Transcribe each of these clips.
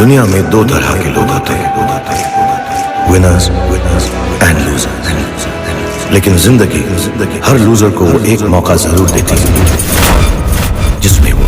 दुनिया में दो तरह के लोग होते हैं, विनर्स एंड लूजर्स। लेकिन जिंदगी हर लूजर को एक मौका जरूर देती है जिसमें वो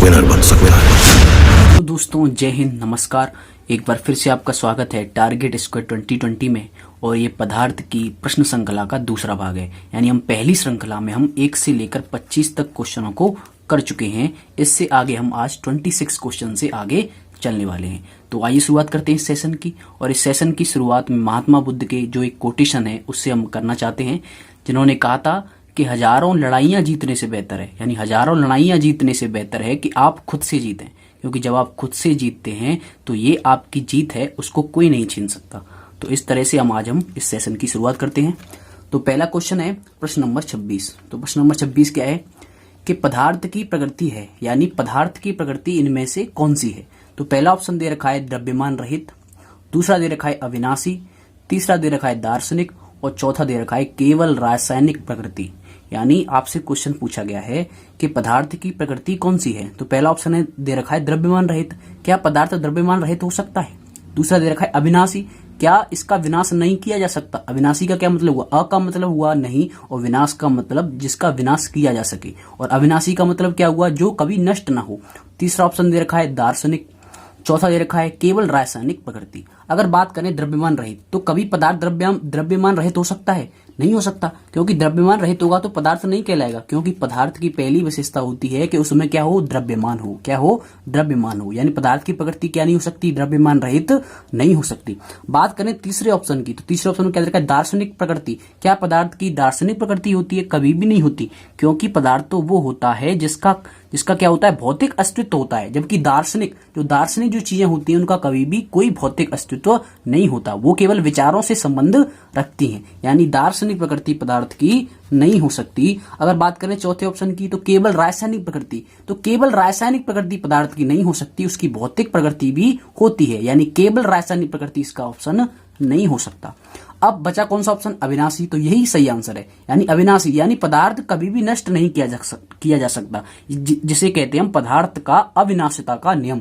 विनर बन सकता है। तो दोस्तों, जय हिंद, नमस्कार। एक बार फिर से आपका स्वागत है टारगेट स्क्वायर 2020 में। और ये पदार्थ की प्रश्न श्रृंखला का दूसरा भाग है। यानी हम पहली श्रृंखला में हम 1 से लेकर 25 तक क्वेश्चनों को कर चुके हैं। इससे आगे हम आज 26 क्वेश्चन से आगे चलने वाले हैं। तो आइए शुरुआत करते हैं इस सेशन की। और इस सेशन की शुरुआत में महात्मा बुद्ध के जो एक कोटेशन है उससे हम करना चाहते हैं, जिन्होंने कहा था कि हजारों लड़ाइयां जीतने से बेहतर है, यानी हजारों लड़ाइयां जीतने से बेहतर है कि आप खुद से जीतें। क्योंकि जब आप खुद से जीतते हैं तो ये आपकी जीत है, उसको कोई नहीं छीन सकता। तो इस तरह से आज हम इस सेशन की शुरुआत करते हैं। तो पहला क्वेश्चन है प्रश्न नंबर 26। तो प्रश्न नंबर 26 क्या है कि पदार्थ की प्रकृति है, यानी पदार्थ की प्रकृति इनमें से कौन सी है। तो पहला ऑप्शन दे रखा है द्रव्यमान रहित, दूसरा दे रखा है अविनाशी, तीसरा दे रखा है दार्शनिक और चौथा दे रखा है केवल रासायनिक प्रकृति। यानी आपसे क्वेश्चन पूछा गया है कि पदार्थ की प्रकृति कौन सी है। तो पहला ऑप्शन है दे रखा है द्रव्यमान रहित, क्या पदार्थ द्रव्यमान रहित हो सकता है। दूसरा दे रखा है अविनाशी, क्या इसका विनाश नहीं किया जा सकता। अविनाशी का क्या मतलब हुआ, अ का मतलब हुआ नहीं, और विनाश का मतलब जिसका विनाश किया जा सके। और अविनाशी का मतलब क्या हुआ, जो कभी नष्ट ना हो। तीसरा ऑप्शन दे रखा है दार्शनिक, चौथा दे रखा है केवल रासायनिक प्रकृति। अगर बात करें द्रव्यमान रहित, तो कभी पदार्थ द्रव्यमान रहित हो सकता है, नहीं हो सकता। क्योंकि द्रव्यमान रहित होगा तो पदार्थ नहीं कहलाएगा। क्योंकि पदार्थ की पहली विशेषता होती है कि उसमें क्या हो, द्रव्यमान हो। क्या हो, द्रव्यमान हो। यानी पदार्थ की प्रकृति क्या नहीं हो सकती, द्रव्यमान रहित नहीं हो सकती। बात करें तीसरे ऑप्शन की, तो तीसरे ऑप्शन में क्या देखा है, दार्शनिक प्रकृति। क्या पदार्थ की दार्शनिक प्रकृति होती है, कभी भी नहीं होती। क्योंकि पदार्थ तो वो होता है जिसका क्या होता है, भौतिक अस्तित्व होता है। जबकि दार्शनिक जो चीजें होती हैं उनका कभी भी कोई भौतिक अस्तित्व नहीं होता, वो केवल विचारों से संबंध रखती हैं। यानी दार्शनिक प्रकृति पदार्थ की नहीं हो सकती। अगर बात करें चौथे ऑप्शन की, तो केवल रासायनिक प्रकृति। तो केवल रासायनिक प्रकृति पदार्थ की नहीं हो सकती, उसकी भौतिक प्रकृति भी होती है। यानी केवल रासायनिक प्रकृति इसका ऑप्शन नहीं हो सकता। अब बचा कौन सा ऑप्शन, अविनाशी। तो यही सही आंसर है। यानी अविनाशी यानी पदार्थ कभी भी नष्ट नहीं किया जा सकता, जिसे कहते हैं हम पदार्थ का अविनाशिता का नियम।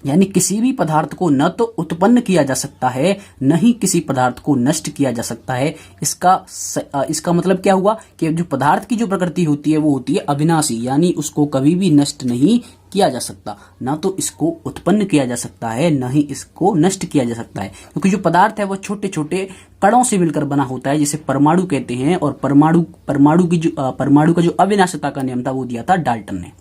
यानी किसी भी पदार्थ को न तो उत्पन्न किया जा सकता है, न ही किसी पदार्थ को नष्ट किया जा सकता है। इसका मतलब क्या हुआ कि जो पदार्थ की जो प्रकृति होती है वो होती है अविनाशी, यानी उसको कभी भी नष्ट नहीं किया जा सकता। ना तो इसको उत्पन्न किया जा सकता है, न ही इसको नष्ट किया जा सकता है। क्योंकि जो पदार्थ है वो छोटे छोटे कणों से मिलकर बना होता है, जिसे परमाणु कहते हैं। और परमाणु का जो अविनाशिता का नियम था वो दिया था डाल्टन ने।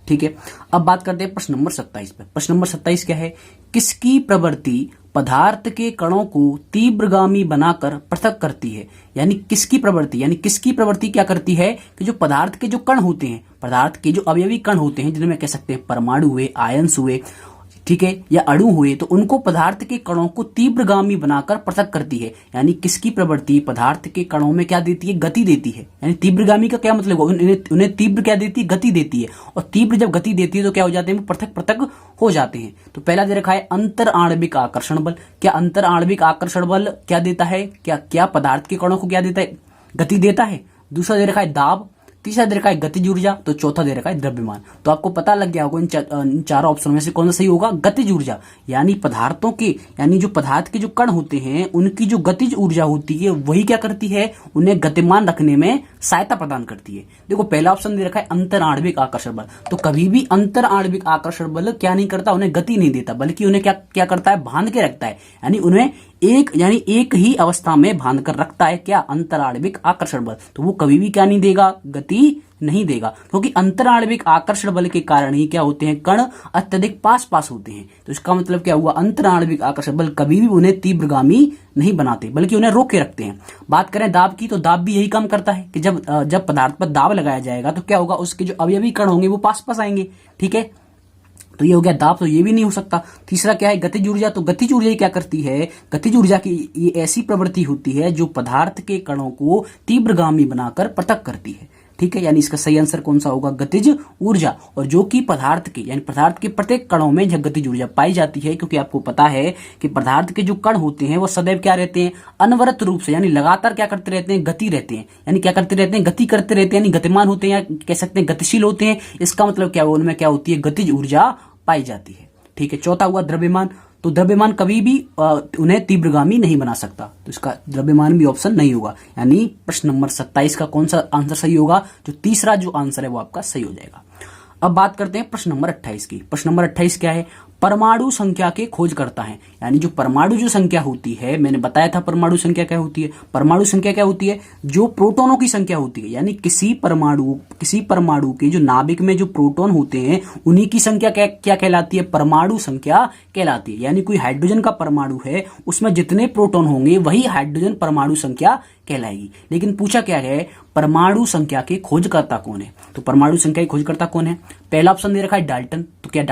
ठीक है, अब बात करते हैं प्रश्न नंबर 27 पे। प्रश्न नंबर 27 क्या है, किसकी प्रवृत्ति पदार्थ के कणों को तीव्रगामी बनाकर पृथक करती है। यानी किसकी प्रवृत्ति क्या करती है कि जो पदार्थ के जो कण होते हैं, पदार्थ के जो अवयवी कण होते हैं, जिन्हें कह सकते हैं परमाणु हुए, आयंस हुए, ठीक है, या अणु हुए, तो उनको पदार्थ के कणों को तीव्रगामी बनाकर पृथक करती है। यानी किसकी प्रवृत्ति पदार्थ के कणों में क्या देती है, गति देती है। यानी तीव्रगामी का क्या मतलब, उन्हें तीव्र क्या देती है, गति देती है। और तीव्र जब गति देती है तो क्या हो जाते हैं, वो पृथक हो जाते हैं। तो पहला दे रखा है अंतर आणविक आकर्षण बल। क्या अंतर आणविक आकर्षण बल क्या देता है, क्या पदार्थ के कणों को क्या देता है, गति देता है। दूसरा दे रखा है दाब, तीसरा दे रखा है गतिज ऊर्जा, तो चौथा दे रखा है द्रव्यमान। तो आपको पता लग गया होगा इन चारों ऑप्शन में से कौन सा सही होगा, गतिज ऊर्जा। यानी जो पदार्थ के जो कण होते हैं उनकी जो गतिज ऊर्जा होती है वही क्या करती है, उन्हें गतिमान रखने में सहायता प्रदान करती है। देखो पहला ऑप्शन दे रखा है अंतर आणविक आकर्षण बल। तो कभी भी अंतर आणविक आकर्षण बल क्या नहीं करता, उन्हें गति नहीं देता, बल्कि उन्हें क्या करता है, बांध के रखता है। यानी उन्हें एक ही अवस्था में बांध कर रखता है। क्या, अंतराणविक आकर्षण बल। तो वो कभी भी क्या नहीं देगा, गति नहीं देगा। क्योंकि अंतराणविक आकर्षण बल के कारण ही क्या होते हैं, कण अत्यधिक पास होते हैं। तो इसका मतलब क्या हुआ, अंतराणविक आकर्षण बल कभी भी उन्हें तीव्रगामी नहीं बनाते, बल्कि उन्हें रोक के रखते हैं। बात करें दाब की, तो दाब भी यही काम करता है कि जब पदार्थ पर दाब लगाया जाएगा तो क्या होगा, उसके जो अवयवी कण होंगे वो पास आएंगे। ठीक है, तो ये हो गया दाब, तो ये भी नहीं हो सकता। तीसरा क्या है, गतिज ऊर्जा। तो गतिज ऊर्जा क्या करती है, गतिज ऊर्जा की ये ऐसी प्रवृत्ति होती है जो पदार्थ के कणों को तीव्रगामी बनाकर पृथक करती है। ठीक है, यानी इसका सही आंसर कौन सा होगा, गतिज ऊर्जा। और जो कि पदार्थ के प्रत्येक कणों में गतिज ऊर्जा पाई जाती है। क्योंकि आपको पता है कि पदार्थ के जो कण होते हैं वो सदैव क्या रहते हैं, अनवरत रूप से, यानी लगातार क्या करते रहते हैं, गति रहते हैं। यानी क्या करते रहते हैं, गति करते रहते हैं, यानी गतिमान होते हैं, या कह सकते हैं गतिशील होते हैं। इसका मतलब क्या हुआ, उनमें क्या होती है, गतिज ऊर्जा पाई जाती है। ठीक है। चौथा हुआ द्रव्यमान, तो द्रव्यमान कभी भी उन्हें तीव्रगामी नहीं बना सकता, तो इसका द्रव्यमान भी ऑप्शन नहीं होगा। यानी प्रश्न नंबर 27 का कौन सा आंसर सही होगा, जो तीसरा जो आंसर है वो आपका सही हो जाएगा। अब बात करते हैं प्रश्न नंबर 28 की। प्रश्न नंबर 28 क्या है, परमाणु संख्या के खोज करता है। यानी जो परमाणु जो संख्या होती है, मैंने बताया था परमाणु संख्या क्या होती है। परमाणु संख्या क्या होती है, जो प्रोटॉनों की संख्या होती है। यानी किसी परमाणु के जो नाभिक में जो प्रोटॉन होते हैं उन्हीं की संख्या क्या कहलाती है, परमाणु संख्या कहलाती है। यानी कोई हाइड्रोजन का परमाणु है, उसमें जितने प्रोटॉन होंगे वही हाइड्रोजन परमाणु संख्या कहलाएगी। लेकिन पूछा क्या है, परमाणु संख्या के खोजकर्ता कौन है। तो परमाणु संख्या के खोजकर्ता कौन है, पहला ऑप्शन दे रखा है डाल्टन, तो क्या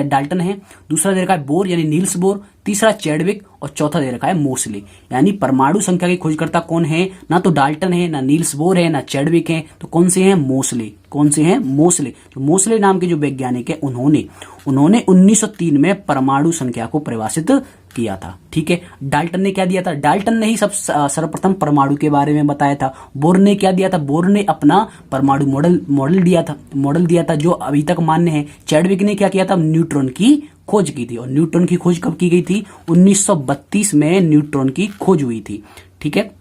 डाल्टन है। दूसरा दे रखा है बोर यानी नील्स बोर, तीसरा चैडविक और चौथा दे रखा है मोसले। यानी परमाणु संख्या के खोजकर्ता कौन है, ना तो डाल्टन है, ना नील्स बोर है, ना चैडविक है, तो कौन से हैं, मोसले। कौन से हैं, मोसले। जो मोसले नाम के जो वैज्ञानिक है उन्होंने 1903 में परमाणु संख्या को परिभाषित किया था। ठीक है, डाल्टन ने क्या दिया था, डाल्टन ने ही सर्वप्रथम परमाणु के बारे में बताया था। बोर ने क्या दिया था, बोर ने अपना परमाणु मॉडल दिया था जो अभी तक मान्य है। चैडविक ने क्या किया था, न्यूट्रॉन की खोज की थी, और न्यूट्रॉन की खोज कब की गई थी, 1932 में न्यूट्रॉन की खोज हुई थी। ठीक है,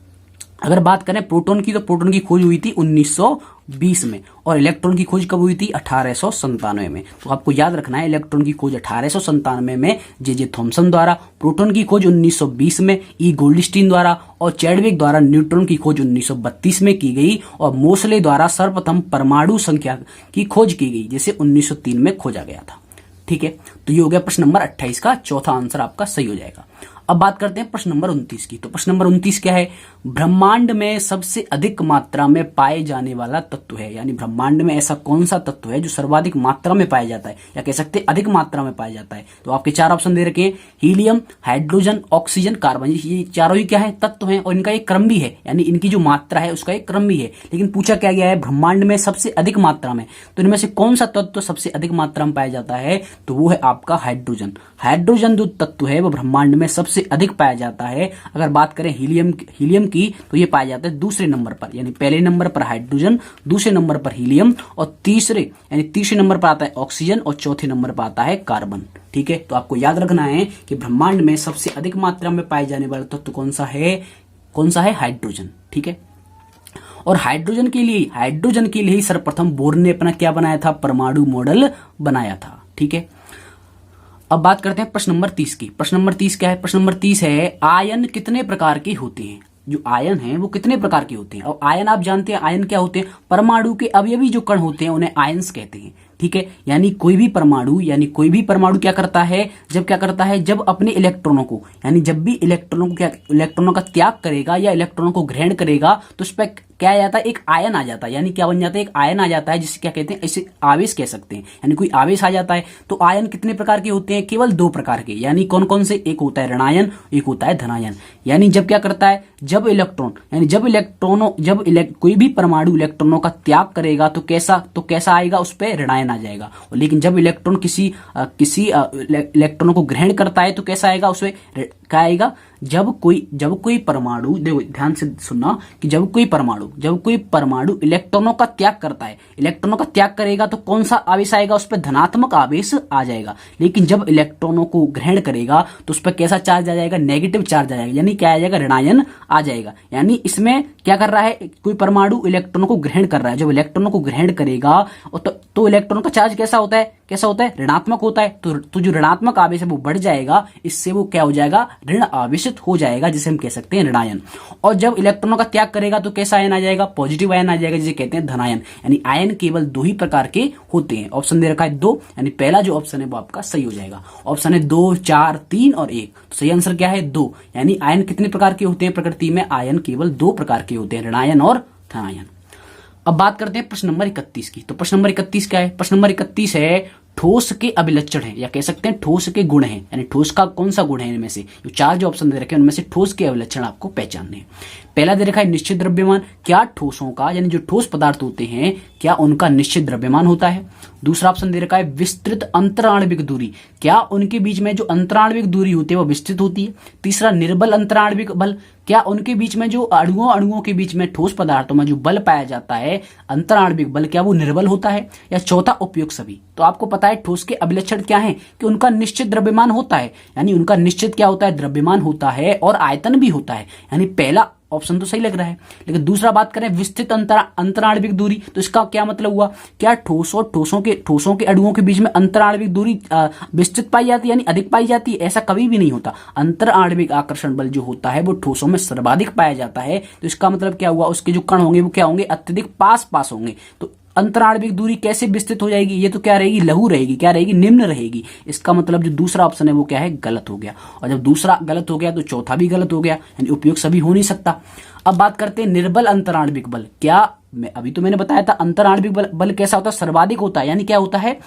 अगर बात करें प्रोटॉन की, तो प्रोटॉन की खोज हुई थी 1920 में, और इलेक्ट्रॉन की खोज कब हुई थी, 1897 में। तो आपको याद रखना है, इलेक्ट्रॉन की खोज 1897 में जे थॉमसन द्वारा, प्रोटॉन की खोज 1920 में ई गोल्डस्टीन द्वारा, और चैडविक द्वारा न्यूट्रॉन की खोज 1932 में की गई, और मोसले द्वारा सर्वप्रथम परमाणु संख्या की खोज की गई, जिसे 1903 में खोजा गया था। ठीक है, तो ये हो गया प्रश्न नंबर 28 का चौथा आंसर आपका सही हो जाएगा। अब बात करते हैं प्रश्न नंबर 29 की। तो प्रश्न नंबर 29 क्या है, ब्रह्मांड में सबसे अधिक मात्रा में पाए जाने वाला तत्व है। यानी ब्रह्मांड में ऐसा कौन सा तत्व है जो सर्वाधिक मात्रा में पाया जाता है, या कह सकते हैं अधिक मात्रा में पाया जाता है। तो आपके चार ऑप्शन दे रखे हैं, हीलियम, हाइड्रोजन, ऑक्सीजन, कार्बन। ये चारों ही क्या है, तत्व हैं, और इनका एक क्रम भी है, यानी इनकी जो मात्रा है उसका एक क्रम भी है। लेकिन पूछा क्या गया है, ब्रह्मांड में सबसे अधिक मात्रा में, तो इनमें से कौन सा तत्व सबसे अधिक मात्रा में पाया जाता है, तो वो है आपका हाइड्रोजन। हाइड्रोजन जो तत्व है वो ब्रह्मांड में सबसे अधिक पाया जाता है। अगर बात करें हीलियम की, तो ये पाया जाता है दूसरे नंबर पर। यानी पहले नंबर पर हाइड्रोजन, दूसरे नंबर पर हीलियम, और तीसरे नंबर पर आता है ऑक्सीजन, और चौथे नंबर पर आता है कार्बन। ठीक है, तो आपको याद रखना है कि ब्रह्मांड में सबसे अधिक मात्रा में पाए जाने वाला तत्व कौन सा है, हाइड्रोजन। ठीक है, और हाइड्रोजन के लिए ही सर्वप्रथम बोर ने अपना क्या बनाया था, परमाणु मॉडल बनाया था। ठीक है, अब बात करते हैं प्रश्न नंबर 30 की। प्रश्न नंबर 30 क्या है, प्रश्न नंबर 30 है, आयन कितने प्रकार के होते हैं। जो आयन हैं वो कितने प्रकार के होते हैं। और आयन आप जानते हैं, आयन क्या होते हैं, परमाणु के अवयवी जो कण होते हैं उन्हें आयंस कहते हैं। ठीक है, यानी कोई भी परमाणु क्या करता है, जब अपने इलेक्ट्रॉनों को, यानी जब भी इलेक्ट्रॉनों का त्याग करेगा या इलेक्ट्रॉनों को ग्रहण करेगा, तो उस पर क्या आ जाता है, एक आयन आ जाता है। यानी क्या बन जाता है, एक आयन आ जाता है, जिसे क्या कहते हैं, इसे आवेश कह सकते हैं। यानी कोई आवेश आ जाता है। तो आयन कितने प्रकार के होते हैं, केवल 2 प्रकार के। यानी कौन कौन से, एक होता है ऋणायन, एक होता है धनायन। यानी जब क्या करता है, जब कोई भी परमाणु इलेक्ट्रॉनों का त्याग करेगा तो कैसा आएगा, उस पर ऋणायन आ जाएगा। लेकिन जब इलेक्ट्रॉन किसी इलेक्ट्रॉनों को ग्रहण करता है तो कैसा आएगा, उसमें क्या आएगा, जब कोई परमाणु, देखो ध्यान से सुनना, कि जब कोई परमाणु इलेक्ट्रॉनों का त्याग करता है, इलेक्ट्रॉनों का त्याग करेगा तो कौन सा आवेश आएगा, उस पर धनात्मक आवेश आ जाएगा। लेकिन जब इलेक्ट्रॉनों को ग्रहण करेगा तो उस पर कैसा चार्ज आ जाएगा, नेगेटिव चार्ज आ जाएगा। यानी क्या आ जाएगा, ऋणायन आ जाएगा। यानी इसमें क्या कर रहा है, कोई परमाणु इलेक्ट्रॉनों को ग्रहण कर रहा है, जब इलेक्ट्रॉनों को ग्रहण करेगा तो इलेक्ट्रॉन का चार्ज कैसा होता है, ऋणात्मक होता है। तो जो ऋणात्मक आवेश है वो बढ़ जाएगा, इससे वो क्या हो जाएगा, ऋण आवेशित हो जाएगा, जिसे हम कह सकते हैं ऋणायन। और जब इलेक्ट्रॉनों का त्याग करेगा तो कैसा आयन आ जाएगा, पॉजिटिव आयन आ जाएगा, जिसे कहते हैं धनायन। यानी आयन केवल 2 ही प्रकार के होते हैं। ऑप्शन दे रखा है 2, यानी पहला जो ऑप्शन है वो आपका सही हो जाएगा। ऑप्शन है 2, 4, 3 और 1। तो सही आंसर क्या है, 2। यानी आयन कितने प्रकार के होते हैं, प्रकृति में आयन केवल 2 प्रकार के होते हैं, ऋणायन और धनायन। अब बात करते हैं प्रश्न नंबर 31 की। तो प्रश्न नंबर 31 क्या है, प्रश्न नंबर 31 है, ठोस के अभिलक्षण है, या कह सकते हैं ठोस के गुण हैं। यानी ठोस का कौन सा गुण है, इनमें से जो 4 जो ऑप्शन दे रखे हैं उनमें से ठोस के अभिलक्षण आपको पहचानने हैं। पहला दे रखा है निश्चित द्रव्यमान, क्या ठोसों का, यानी जो ठोस पदार्थ होते हैं, क्या उनका निश्चित द्रव्यमान होता है। दूसरा ऑप्शन दे रखा है विस्तृत अंतराण्विक दूरी, क्या उनके बीच में जो अंतराण्विक दूरी होती है वो विस्तृत होती है। तीसरा निर्बल अंतराण्विक बल, क्या उनके बीच में जो अणुओं के बीच में ठोस पदार्थों में जो बल पाया जाता है, अंतराण्विक बल, क्या वो निर्बल होता है। या चौथा उपयोग सभी। तो आपको पता पता है ठोस के अभिलक्षण क्या है कि उनका निश्चित द्रव्यमान होता है, यानी उनका निश्चित क्या होता है, द्रव्यमान होता है और आयतन भी होता है। यानी पहला ऑप्शन तो सही लग रहा है। लेकिन दूसरा बात करें विस्तृत अंतराणविक दूरी, तो इसका क्या मतलब हुआ, क्या ठोस और ठोसों के अणुओं के बीच में अंतराणविक दूरी विस्तृत पाई जाती है, यानी अधिक पाई जाती है? ऐसा कभी भी नहीं होता। अंतराणविक आकर्षण बल जो होता है वो ठोसों में सर्वाधिक पाया जाता है। तो इसका मतलब क्या हुआ, उसके जो कण होंगे वो क्या होंगे, अत्यधिक पास पास होंगे। तो अंतराणविक दूरी कैसे विस्तृत हो जाएगी, ये तो क्या रहेगी, लघु रहेगी, क्या रहेगी, निम्न रहेगी। इसका मतलब जो दूसरा ऑप्शन है वो क्या है, गलत हो गया। और जब दूसरा गलत हो गया तो चौथा भी गलत हो गया, यानी उपयोग सभी हो नहीं सकता। अब बात करते हैं निर्बल अंतराणविक बल। क्या अभी तो मैंने बताया था अंतराणविक बल कैसा होता है, सर्वाधिक होता है, यानी क्या होता है,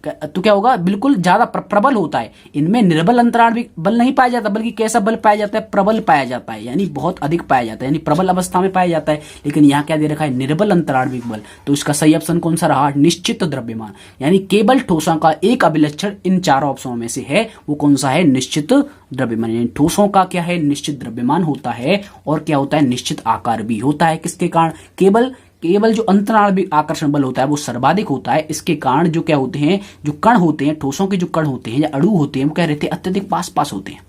तो क्या होगा, बिल्कुल ज्यादा प्रबल होता है। इनमें निर्बल अंतराणविक बल नहीं पाया जाता, बल्कि कैसा बल पाया जाता है, प्रबल पाया जाता है, यानी बहुत अधिक पाया जाता है, यानी प्रबल अवस्था में पाया जाता है। लेकिन यहाँ क्या दे रखा है, निर्बल अंतराणविक बल। तो इसका सही ऑप्शन कौन सा रहा, निश्चित द्रव्यमान। यानी केवल ठोसों का एक अभिलक्षण इन चारों ऑप्शनों में से है, वो कौन सा है, निश्चित द्रव्यमान। यानी ठोसों का क्या है, निश्चित द्रव्यमान होता है और क्या होता है, निश्चित आकार भी होता है। किसके कारण, केवल जो अंतराणविक आकर्षण बल होता है वो सर्वाधिक होता है। इसके कारण जो क्या होते हैं, जो कण होते हैं, ठोसों के जो कण होते हैं या अणु होते हैं, वो क्या रहते हैं, अत्यधिक पास पास होते हैं।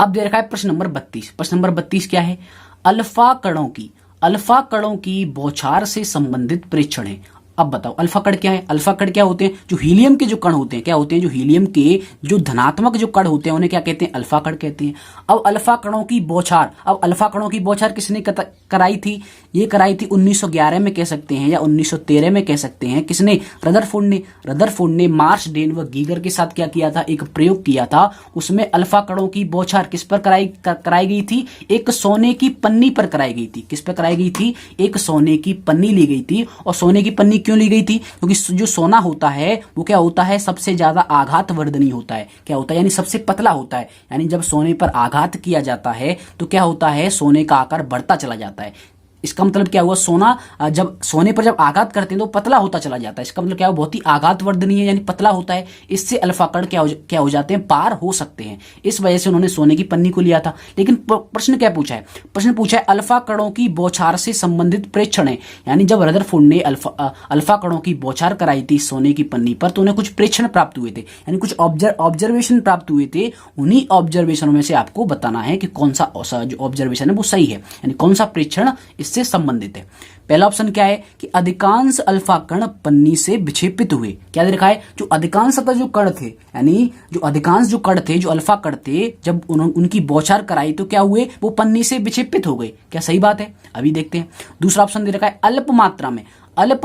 अब दे रखा है प्रश्न नंबर 32। प्रश्न नंबर 32 क्या है, अल्फा कणों की बौछार से संबंधित प्रेक्षण है। अब बताओ अल्फा कण क्या है, अल्फा कण क्या होते हैं, जो हीलियम के जो कण होते हैं, क्या होते हैं, जो हीलियम के जो धनात्मक जो कण होते हैं उन्हें क्या कहते हैं, अल्फा कण कहते हैं। अब अल्फा कणों की बौछार किसने कराई थी, ये कराई थी 1911 में कह सकते हैं या 1913 में कह सकते हैं। किसने, रदरफोर्ड ने मार्श, डेन व गीगर के साथ क्या किया था, एक प्रयोग किया था। उसमें अल्फा कणों की बौछार किस पर कराई गई थी, एक सोने की पन्नी पर कराई गई थी। किस पर कराई गई थी, एक सोने की पन्नी ली गई थी। और सोने की पन्नी क्यों ली गई थी, क्योंकि जो सोना होता है वो क्या होता है, सबसे ज्यादा आघात वर्धनी होता है। क्या होता है, यानी सबसे पतला होता है। यानी जब सोने पर आघात किया जाता है तो क्या होता है, सोने का आकार बढ़ता चला जाता है। इसका मतलब क्या हुआ, सोना जब सोने पर जब आघात करते हैं तो पतला होता चला जाता है। इसका मतलब क्या हुआ, बहुत ही आघात वर्धनीय है, यानी पतला होता है। इससे अल्फा कण क्या हो जाते हैं, पार हो सकते हैं। इस वजह से उन्होंने सोने की पन्नी को लिया था। लेकिन प्रश्न क्या पूछा है, प्रश्न पूछा है अल्फा कणों की बौछार से संबंधित प्रेक्षण है। यानी जब रदरफोर्ड ने अल्फा कणों की बौछार कराई थी सोने की पन्नी पर तो उन्हें कुछ प्रेक्षण प्राप्त हुए थे, यानी कुछ ऑब्जर्वेशन प्राप्त हुए थे। उन्हीं ऑब्जर्वेशनों में से आपको बताना है कि कौन सा जो ऑब्जर्वेशन है वो सही है, यानी कौन सा प्रेक्षण इससे संबंधित है। पहला ऑप्शन क्या है कि अधिकांश अल्फा कण पन्नी से विक्षेपित हुए। क्या दे रखा है, जो अधिकांशतः जो कण थे, यानी जो अधिकांश जो कण थे, जो अल्फा कण थे, जब उनकी बौछार कराई तो क्या हुए, वो पन्नी से विक्षेपित हो गए। क्या सही बात है, अभी देखते हैं। दूसरा ऑप्शन दे रखा है अल्प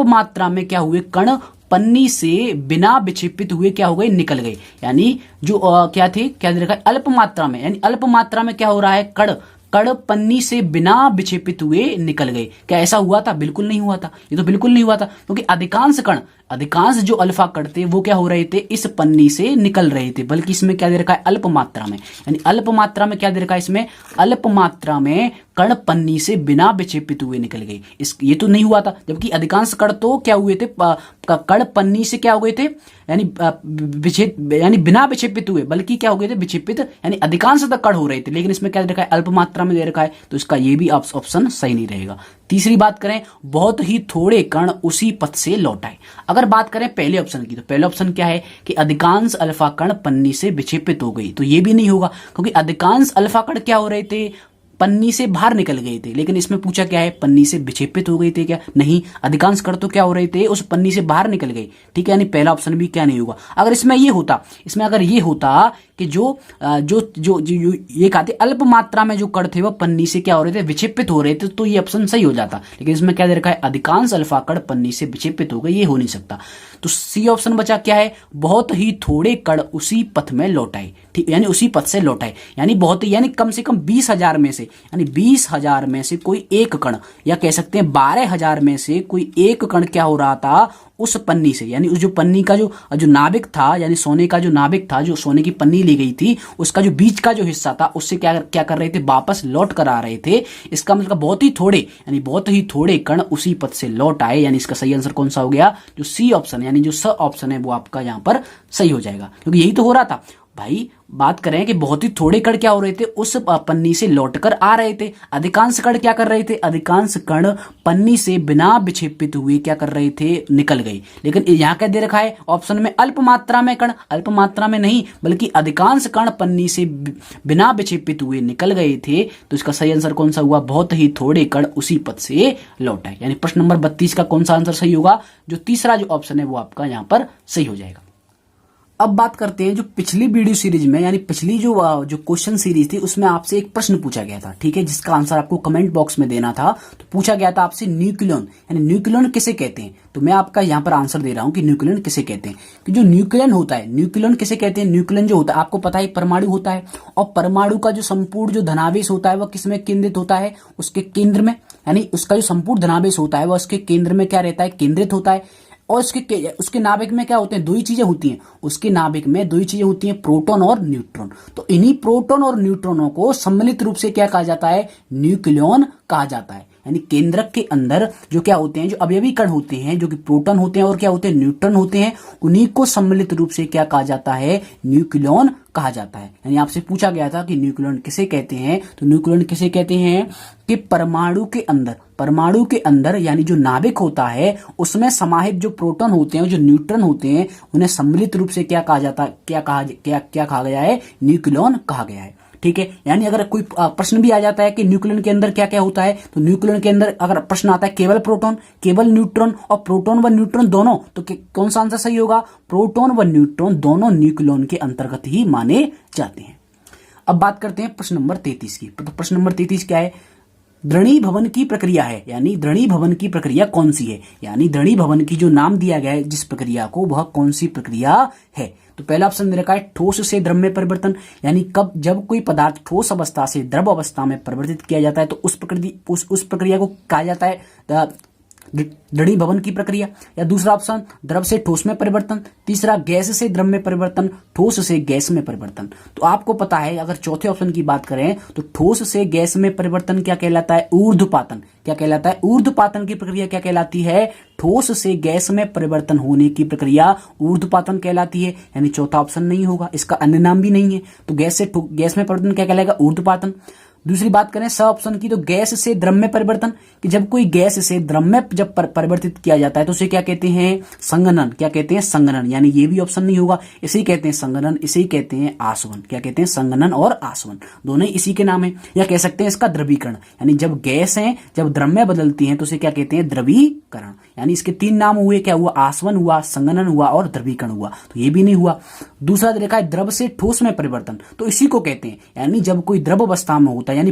मात्रा में क्या हुए, कण पन्नी से बिना विक्षेपित हुए क्या हो गए, निकल गए। यानी जो क्या दे रखा है, अल्प मात्रा में, यानी अल्प मात्रा में क्या हो रहा है, कण पन्नी से बिना विक्षेपित हुए निकल गए। क्या ऐसा हुआ था, बिल्कुल नहीं हुआ था। ये तो बिल्कुल नहीं हुआ था, क्योंकि अधिकांश जो अल्फा कण थे वो क्या हो रहे थे, इस पन्नी से निकल रहे थे। बल्कि इसमें क्या दे रखा है, अल्प मात्रा में, यानी अल्प मात्रा में क्या दे रखा है, इसमें अल्प मात्रा में कण पन्नी से बिना विक्षेपित हुए निकल गए। ये तो नहीं हुआ था। जबकि अधिकांश कण तो क्या हुए थे, कण पन्नी से क्या हो गए थे, यानी बिना विक्षेपित हुए, बल्कि क्या हो गए थे, विक्षेपित, यानी अधिकांशतः कण हो रहे थे। लेकिन इसमें क्या दे रखा है, अल्प मात्रा में दे रखा है। तो इसका ये भी ऑप्शन सही नहीं रहेगा। तीसरी बात करें, बहुत ही थोड़े कण उसी पथ से लौट आए। अगर बात करें पहले ऑप्शन की, तो पहले ऑप्शन क्या है कि अधिकांश अल्फा कण पन्नी से विक्षेपित हो गई। तो ये भी नहीं होगा, क्योंकि अधिकांश अल्फा कण क्या हो रहे थे, पन्नी से बाहर निकल गए थे। लेकिन इसमें पूछा क्या है, पन्नी से विक्षेपित हो गए थे क्या, नहीं, अधिकांश कण तो क्या हो रहे थे, उस पन्नी से बाहर निकल गए। ठीक है, यानी पहला ऑप्शन भी क्या नहीं होगा। अगर इसमें अगर ये होता कि जो ये कहते अल्प मात्रा में जो कण थे वो पन्नी से क्या हो रहे थे, विक्षेपित हो रहे थे, तो ये ऑप्शन सही हो जाता। लेकिन इसमें क्या दे रखा है, अधिकांश अल्फा कण पन्नी से विक्षेपित हो गए, ये हो नहीं सकता। तो सी ऑप्शन बचा क्या है, बहुत ही थोड़े कण उसी पथ में लौट आए। ठीक, यानी उसी पथ से लौट आए, यानी कम से कम 20,000 में से, यानी 20,000 में से कोई एक कण, या कह सकते हैं 12,000 में से कोई एक कण क्या हो रहा था, उस पन्नी से, यानी उस जो पन्नी का जो नाभिक था, यानी सोने का जो नाभिक था, जो सोने की पन्नी ली गई थी, उसका जो बीच का जो हिस्सा था, उससे क्या कर रहे थे, वापस लौट कर आ रहे थे। इसका मतलब बहुत ही थोड़े कण उसी पथ से लौट आए। यानी इसका सही आंसर कौन सा हो गया, जो सी ऑप्शन, यानी जो स ऑप्शन है वो आपका यहाँ पर सही हो जाएगा, क्योंकि यही तो हो रहा था। भाई बात करें कि बहुत ही थोड़े कण क्या हो रहे थे, उस पन्नी से लौटकर आ रहे थे। अधिकांश कण क्या कर रहे थे, अधिकांश कण पन्नी से बिना विक्षेपित हुए क्या कर रहे थे, निकल गए। लेकिन यहां क्या दे रखा है ऑप्शन में, अल्प मात्रा में कण, अल्प मात्रा में नहीं बल्कि अधिकांश कण पन्नी से बिना विक्षेपित हुए निकल गए थे। तो इसका सही आंसर कौन सा हुआ, बहुत ही थोड़े कण उसी पथ से लौट आए। यानी प्रश्न नंबर 32 का कौन सा आंसर सही होगा, जो तीसरा जो ऑप्शन है वो आपका यहां पर सही हो जाएगा। अब बात करते हैं जो पिछली वीडियो सीरीज में, यानी पिछली जो क्वेश्चन सीरीज थी उसमें आपसे एक प्रश्न पूछा गया था, ठीक है, जिसका आंसर आपको कमेंट बॉक्स में देना था। तो पूछा गया था आपसे न्यूक्लियन, यानी न्यूक्लियन किसे कहते हैं। तो मैं आपका यहां पर आंसर दे रहा हूं कि न्यूक्लियन किसे कहते हैं। कि जो न्यूक्लियन होता है, न्यूक्लियन किसे कहते हैं, न्यूक्लियन जो होता है आपको पता है परमाणु होता है, और परमाणु का जो संपूर्ण जो धनावेश होता है वह किसमें केंद्रित होता है, उसके केंद्र में। यानी उसका जो संपूर्ण धनावेश होता है वह उसके केंद्र में क्या रहता है, केंद्रित होता है। और उसके नाभिक में क्या होते हैं, दो ही चीजें होती हैं, उसके नाभिक में दो ही चीजें होती हैं, प्रोटॉन और न्यूट्रॉन। तो इन्हीं प्रोटॉन और न्यूट्रॉनों को सम्मिलित रूप से क्या कहा जाता है, न्यूक्लियन कहा जाता है। यानी केंद्रक के अंदर जो क्या होते हैं, जो अवयवी कण होते हैं, जो कि प्रोटॉन होते हैं और क्या होते हैं, न्यूट्रॉन होते हैं, उन्हीं को सम्मिलित रूप से क्या कहा जाता है, न्यूक्लियन कहा जाता है। यानी आपसे पूछा गया था कि न्यूक्लियन किसे कहते हैं, तो न्यूक्लियन किसे कहते हैं कि परमाणु के अंदर यानी जो नाभिक होता है उसमें समाहित जो प्रोटॉन होते हैं, जो न्यूट्रॉन होते हैं, उन्हें सम्मिलित रूप से क्या कहा जाता है, क्या कहा गया है, न्यूक्लियन कहा गया है। ठीक है, यानी अगर कोई प्रश्न भी आ जाता है कि न्यूक्लियन के अंदर क्या क्या होता है, तो न्यूक्लियन के अंदर अगर प्रश्न आता है केवल प्रोटॉन, केवल न्यूट्रॉन और प्रोटॉन व न्यूट्रॉन दोनों, तो कौन सा आंसर सही होगा, प्रोटॉन व न्यूट्रॉन दोनों न्यूक्लियन के अंतर्गत ही माने जाते हैं। अब बात करते हैं प्रश्न नंबर 33 की। तो प्रश्न नंबर 33 क्या है, द्रवीभवन की प्रक्रिया है, यानी द्रवीभवन की प्रक्रिया कौन सी है, यानी द्रवीभवन की जो नाम दिया गया है जिस प्रक्रिया को, वह कौन सी प्रक्रिया है। तो पहला ऑप्शन दे रखा है ठोस से द्रव में परिवर्तन, यानी कब जब कोई पदार्थ ठोस अवस्था से द्रव अवस्था में परिवर्तित किया जाता है तो उस प्रक्रिया को कहा जाता है द्रवीभवन की प्रक्रिया। या दूसरा ऑप्शन द्रव से ठोस में परिवर्तन, तीसरा गैस से द्रव में परिवर्तन, ठोस से गैस में परिवर्तन। तो आपको पता है अगर चौथे ऑप्शन की बात करें तो ठोस से गैस में परिवर्तन क्या कहलाता है, ऊर्ध्वपातन। क्या कहलाता है, ऊर्ध्वपातन की प्रक्रिया क्या कहलाती है, ठोस से गैस में परिवर्तन होने की प्रक्रिया ऊर्ध्वपातन कहलाती है। यानी चौथा ऑप्शन नहीं होगा, इसका अन्य नाम भी नहीं है। तो गैस में परिवर्तन क्या कहलाएगा, ऊर्ध्वपातन। दूसरी बात करें स ऑप्शन की, तो गैस से द्रव में परिवर्तन, कि जब कोई गैस से द्रव में जब परिवर्तित किया जाता है तो उसे क्या कहते हैं, संघनन। क्या कहते हैं, संघनन। यानी ये भी ऑप्शन नहीं होगा, इसे ही कहते हैं संघनन, इसे ही कहते हैं आसवन। क्या कहते हैं, संघनन और आसवन, दोनों ही इसी के नाम है। या कह सकते हैं इसका द्रवीकरण, यानी जब गैस है जब द्रव में बदलती है तो उसे क्या कहते हैं, द्रवीकरण। यानी इसके तीन नाम हुए, क्या हुआ, आसवन हुआ, संघनन हुआ और द्रवीकरण हुआ। तो ये भी नहीं हुआ। दूसरा देखा है द्रव से ठोस में परिवर्तन, तो इसी को कहते हैं, यानी जब कोई द्रव अवस्था में होता है, यानी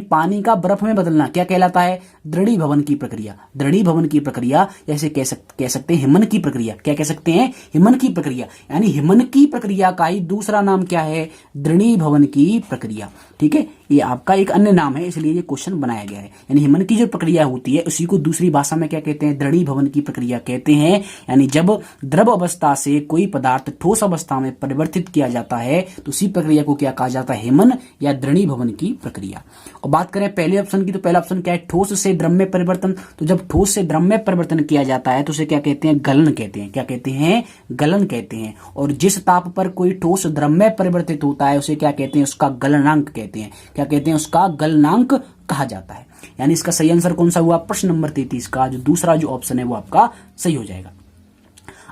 पानी का बर्फ में बदलना, क्या कहलाता है, द्रवीभवन की प्रक्रिया। द्रवीभवन की प्रक्रिया जैसे कह सकते हैं हिमन की प्रक्रिया। क्या कह सकते हैं, हिमन की प्रक्रिया। यानी हिमन की प्रक्रिया का ही दूसरा नाम क्या है, द्रवीभवन की प्रक्रिया। ठीक है, ये आपका एक अन्य नाम है, इसलिए ये क्वेश्चन बनाया गया है। यानी हिमन की जो प्रक्रिया होती है उसी को दूसरी भाषा में क्या कहते हैं, द्रवीभवन की प्रक्रिया कहते हैं। यानी जब द्रव अवस्था से कोई पदार्थ ठोस अवस्था में परिवर्तित किया जाता है तो उसी प्रक्रिया को क्या कहा जाता है, हिमन या द्रवीभवन की प्रक्रिया। और बात करें पहले ऑप्शन की, तो पहला ऑप्शन क्या है, ठोस से द्रव में परिवर्तन। तो जब ठोस से द्रव में परिवर्तन किया जाता है तो उसे क्या कहते हैं, गलन कहते हैं। क्या कहते हैं, गलन कहते हैं। और जिस ताप पर कोई ठोस द्रव में परिवर्तित होता है उसे क्या कहते हैं, उसका गलनांक कहते हैं। क्या कहते हैं, उसका गलनांक कहा जाता है। यानी इसका सही आंसर कौन सा हुआ, प्रश्न नंबर 33 का जो दूसरा जो ऑप्शन है वो आपका सही हो जाएगा।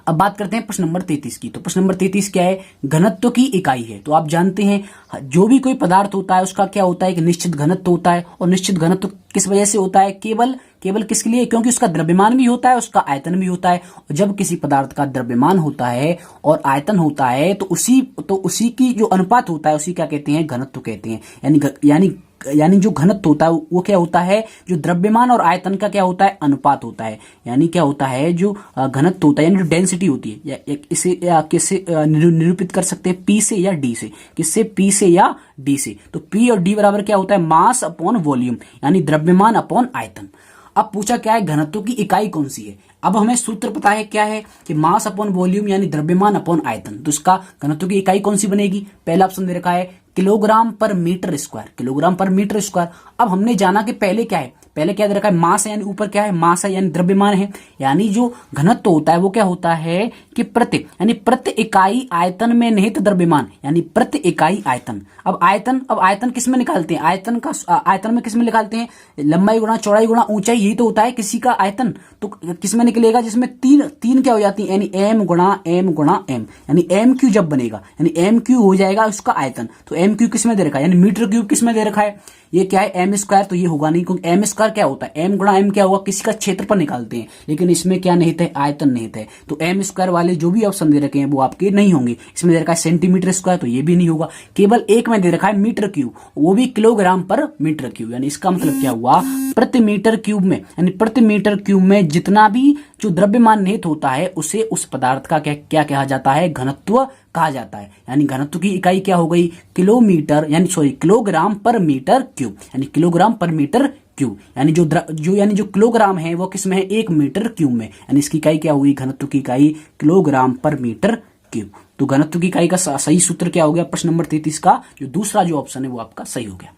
अब बात करते हैं प्रश्न नंबर 33 की। तो प्रश्न नंबर 33 क्या है, घनत्व की इकाई है। तो आप जानते हैं जो भी कोई पदार्थ होता है उसका क्या होता है, एक निश्चित घनत्व होता है। और निश्चित घनत्व किस वजह से होता है, केवल किसके लिए, क्योंकि उसका द्रव्यमान भी होता है, उसका आयतन भी होता है। और जब किसी पदार्थ का द्रव्यमान होता है और आयतन होता है तो उसी की जो अनुपात होता है उसी क्या कहते हैं, घनत्व कहते हैं। यानी जो घनत्व होता है वो क्या होता है, जो द्रव्यमान और आयतन का क्या होता है, अनुपात होता है। यानी क्या होता है, जो घनत्व होता है यानी जो डेंसिटी होती है, या इसे किससे निरूपित कर सकते हैं, पी से या डी से। किससे, पी से या डी से। तो पी और डी बराबर क्या होता है, मास अपॉन वॉल्यूम, यानी द्रव्यमान अपॉन आयतन। अब पूछा क्या है, घनत्व की इकाई कौन सी है। अब हमें सूत्र पता है क्या है कि मास अपॉन वॉल्यूम यानी द्रव्यमान अपॉन आयतन। तो इसका घनत्व की इकाई कौन सी बनेगी, पहला ऑप्शन दे रखा है किलोग्राम पर मीटर स्क्वायर। किलोग्राम पर मीटर स्क्वायर। अब हमने जाना कि पहले क्या है, पहले क्या दे रखा है, मास है, यानी ऊपर क्या है, मास है यानी द्रव्यमान है, यानी जो घनत्व होता है वो क्या होता है कि प्रति इकाई आयतन में निहित द्रव्यमान, यानी प्रति इकाई आयतन। अब आयतन किस में निकालते हैं, आयतन में किस में निकालते हैं, लंबाई गुणा चौड़ाई गुणा ऊंचाई, यही तो होता है किसी का आयतन। तो किस में निकलेगा, जिसमें तीन क्या हो जाती है, यानी एम गुणा एम, यानी एम क्यू जब बनेगा, यानी एम क्यू हो जाएगा उसका आयतन। तो एम क्यू किस में दे रखा है, यानी मीटर क्यूब किस में दे रखा है, ये क्या है एम स्क्वायर, तो ये होगा नहीं, क्योंकि एम स्क्वायर क्या होता है, एम गुणा एम क्या होगा, किसी का क्षेत्रफल निकालते हैं, लेकिन इसमें क्या निहित है, आयतन निहित है। तो एम स्क्वायर वाले जो भी ऑप्शन दे रखे हैं वो आपके नहीं होंगे। इसमें दे रखा है सेंटीमीटर स्क्वायर, तो ये भी नहीं होगा। केवल एक में दे रखा है मीटर क्यूब, वो भी किलोग्राम पर मीटर क्यूब, यानी इसका मतलब क्या हुआ, प्रति मीटर क्यूब में, यानी प्रति मीटर क्यूब में जितना भी जो द्रव्यमान निहित होता है उसे उस पदार्थ का क्या कहा जाता है, घनत्व कहा जाता है। यानी घनत्व की इकाई क्या हो गई, किलोग्राम पर मीटर क्यूब, यानी किलोग्राम पर मीटर क्यूब, यानी जो किलोग्राम है वो किस में है, 1 मीटर क्यूब में, यानी इसकी इकाई क्या हुई, घनत्व की इकाई किलोग्राम पर मीटर क्यूब। तो घनत्व की इकाई का सही सूत्र क्या हो गया, प्रश्न नंबर 33 का जो दूसरा जो ऑप्शन है वो आपका सही हो गया।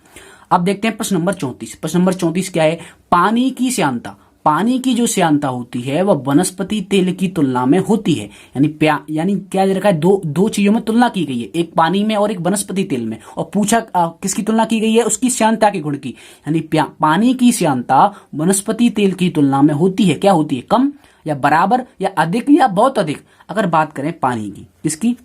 अब देखते हैं प्रश्न नंबर 34। प्रश्न नंबर 34 क्या है, पानी की श्यानता, पानी की जो श्यानता होती है वह वनस्पति तेल की तुलना में होती है, यानी क्या दे रखा है, दो चीजों में तुलना की गई है, एक पानी में और एक वनस्पति तेल में, और पूछा किसकी तुलना की गई है, उसकी श्यानता के गुण की, यानी पानी की श्यानता वनस्पति तेल की तुलना में होती है, क्या होती है, कम या बराबर या अधिक या बहुत अधिक। अगर बात करें पानी की, किसकी,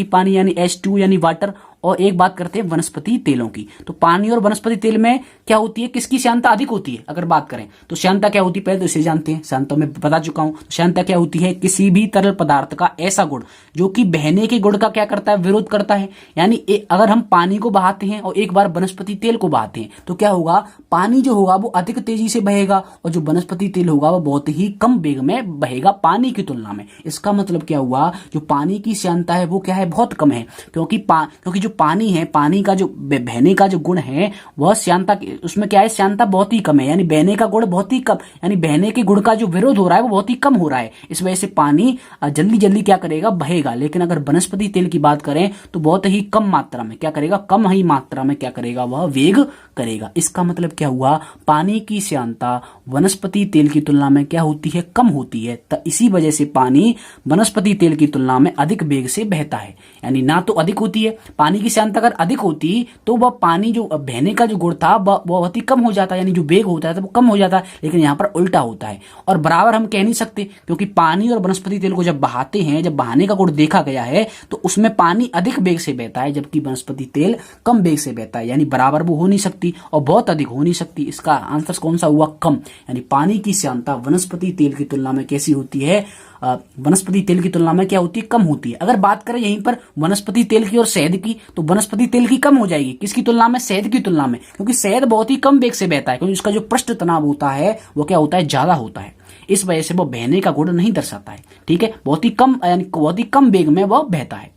पानी यानी H2 यानी वाटर, और एक बात करते हैं वनस्पति तेलों की। तो पानी और वनस्पति तेल में क्या होती है, किसकी श्यानता अधिक होती है, अगर बात करें तो श्यानता क्या होती है, पहले तो इसे जानते हैं, श्यानता में बता चुका हूं। श्यानता क्या होती है, किसी भी तरल पदार्थ का ऐसा गुण जो कि बहने के गुण का क्या करता है, विरोध करता है। यानी अगर हम पानी को बहाते हैं और एक बार वनस्पति तेल को बहाते हैं तो क्या होगा, पानी जो होगा वो अधिक तेजी से बहेगा और जो वनस्पति तेल होगा वो बहुत ही कम वेग में बहेगा पानी की तुलना में। इसका मतलब क्या हुआ, जो पानी की श्यानता है वो क्या है, बहुत कम है, क्योंकि जो पानी है, पानी का जो बहने का जो गुण है वह श्यानता, उसमें क्या है, श्यानता बहुत ही कम है, यानी बहने का गुण बहुत ही कम, यानी बहने के गुण का जो विरोध हो रहा है वो बहुत ही कम हो रहा है। इस वजह से पानी जल्दी जल्दी क्या करेगा, बहेगा। लेकिन अगर वनस्पति तेल की बात करें तो बहुत ही कम मात्रा में क्या करेगा, कम ही मात्रा में क्या करेगा, वह वेग करेगा। इसका मतलब क्या हुआ, पानी की श्यानता वनस्पति तेल की तुलना में क्या होती है, कम होती है। तो इसी वजह से पानी वनस्पति तेल की तुलना में अधिक वेग से बहता है, यानी ना तो अधिक होती है, पानी की श्यानता अगर अधिक होती तो वह पानी जो बहने का जो गुण था वह बहुत ही कम हो जाता है, यानी जो वेग होता है तो वो कम हो जाता है। लेकिन यहाँ पर उल्टा होता है, और बराबर हम कह नहीं सकते, क्योंकि पानी और वनस्पति तेल को जब बहाते हैं, जब बहाने का गुण देखा गया है तो उसमें पानी अधिक वेग से बहता है जबकि वनस्पति तेल कम वेग से बहता है, यानी बराबर वो हो नहीं सकती और बहुत अधिक हो नहीं सकती। इसका आंसर कौन सा हुआ, कम। यानी पानी की श्यानता वनस्पति तेल की तुलना में कैसी होती है, वनस्पति तेल की तुलना में क्या होती है, कम होती है। अगर बात करें यहीं पर वनस्पति तेल की और शहद की, तो वनस्पति तेल की कम हो जाएगी, किसकी तुलना में, शहद की तुलना में, क्योंकि शहद बहुत ही कम वेग से बहता है, क्योंकि उसका जो पृष्ठ तनाव होता है वो क्या होता है, ज्यादा होता है। इस वजह से वो बहने का गुण नहीं दर्शाता है, ठीक है, बहुत ही कम, यानी बहुत ही कम वेग में वह बहता है।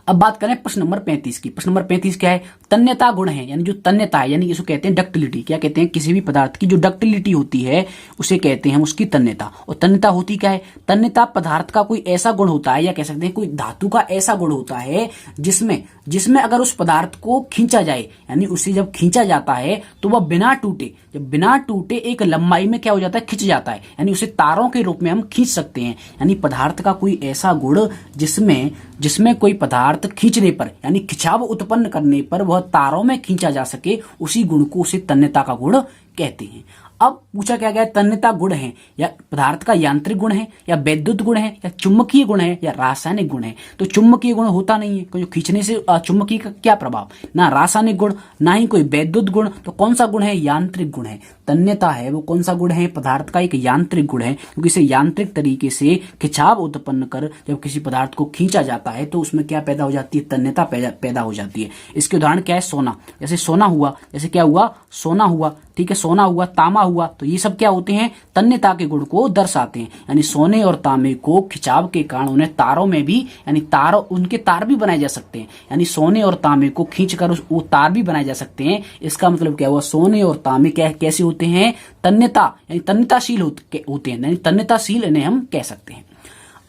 अब बात करें प्रश्न नंबर 35 की। प्रश्न नंबर 35 क्या है, तन्यता गुण है, यानी जो तन्यता है, यानी इसको कहते हैं डक्टिलिटी। क्या कहते हैं, किसी भी पदार्थ की जो डक्टिलिटी होती है उसे कहते हैं उसकी तन्यता। और तन्यता होती क्या है, तन्यता पदार्थ का कोई ऐसा गुण होता है, या कह सकते हैं कोई धातु का ऐसा गुण होता है जिसमें अगर उस पदार्थ को खींचा जाए, यानी उसे जब खींचा जाता है तो वह बिना टूटे एक लंबाई में क्या हो जाता है, खिंच जाता है, यानी उसे तारों के रूप में हम खींच सकते हैं। यानी पदार्थ का कोई ऐसा गुण जिसमें कोई पदार्थ खींचने पर, यानी खिंचाव उत्पन्न करने पर वह तारों में खींचा जा सके, उसी गुण को उसे तन्यता का गुण कहते हैं। अब पूछा क्या गया, तन्यता गुण है या पदार्थ का यांत्रिक गुण है, या वैद्युत गुण है, या चुंबकीय गुण है, या रासायनिक गुण है। तो चुंबकीय गुण होता नहीं है, क्योंकि खींचने से चुंबकीय का क्या प्रभाव, ना रासायनिक गुण ना ही कोई वैद्युत गुण। तो कौन सा गुण है, यांत्रिक गुण है। तन्यता है वो कौन सा गुण है, पदार्थ का एक यांत्रिक गुण है, क्योंकि इसे यांत्रिक तरीके से खिंचाव उत्पन्न कर जब किसी पदार्थ को खींचा जाता है तो उसमें क्या पैदा हो जाती है, तन्यता पैदा हो जाती है। इसके उदाहरण क्या है, सोना। जैसे सोना हुआ, जैसे क्या हुआ, सोना हुआ, ठीक है, सोना हुआ, तांबा हुआ, तो ये सब क्या होते हैं, तन्यता के गुण को दर्शाते हैं। यानी सोने और तांबे को खिंचाव के कारण उन्हें तारों में भी, यानी उनके तार भी बनाए जा सकते हैं। यानी सोने और तांबे को खींचकर वो तार भी बनाए जा सकते हैं। इसका मतलब क्या हुआ, सोने और तांबे कैसे होते हैं, तन्यता, यानी तन्यताशील होते हैं, यानी तन्यताशील इन्हें हम कह सकते हैं।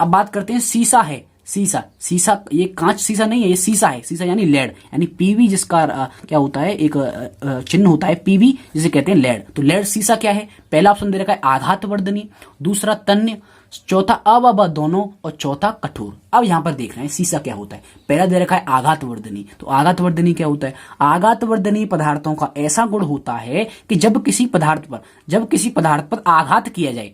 अब बात करते हैं शीशा है। शीशा, शीशा ये कांच शीशा नहीं है, ये शीशा है, शीशा यानी लेड, यानी पीवी जिसका क्या होता है एक चिन्ह होता है पीवी जिसे कहते हैं लेड। तो लेड शीशा क्या है? पहला ऑप्शन दे रखा है आघातवर्धनी, दूसरा तन्य, चौथा अ दोनों और चौथा कठोर। अब यहां पर देख रहे हैं शीशा क्या होता है। पहला दे रखा है आघातवर्धनी, तो आघातवर्धनी क्या होता है? आघातवर्धनी पदार्थों का ऐसा गुण होता है कि जब किसी पदार्थ पर आघात किया जाए,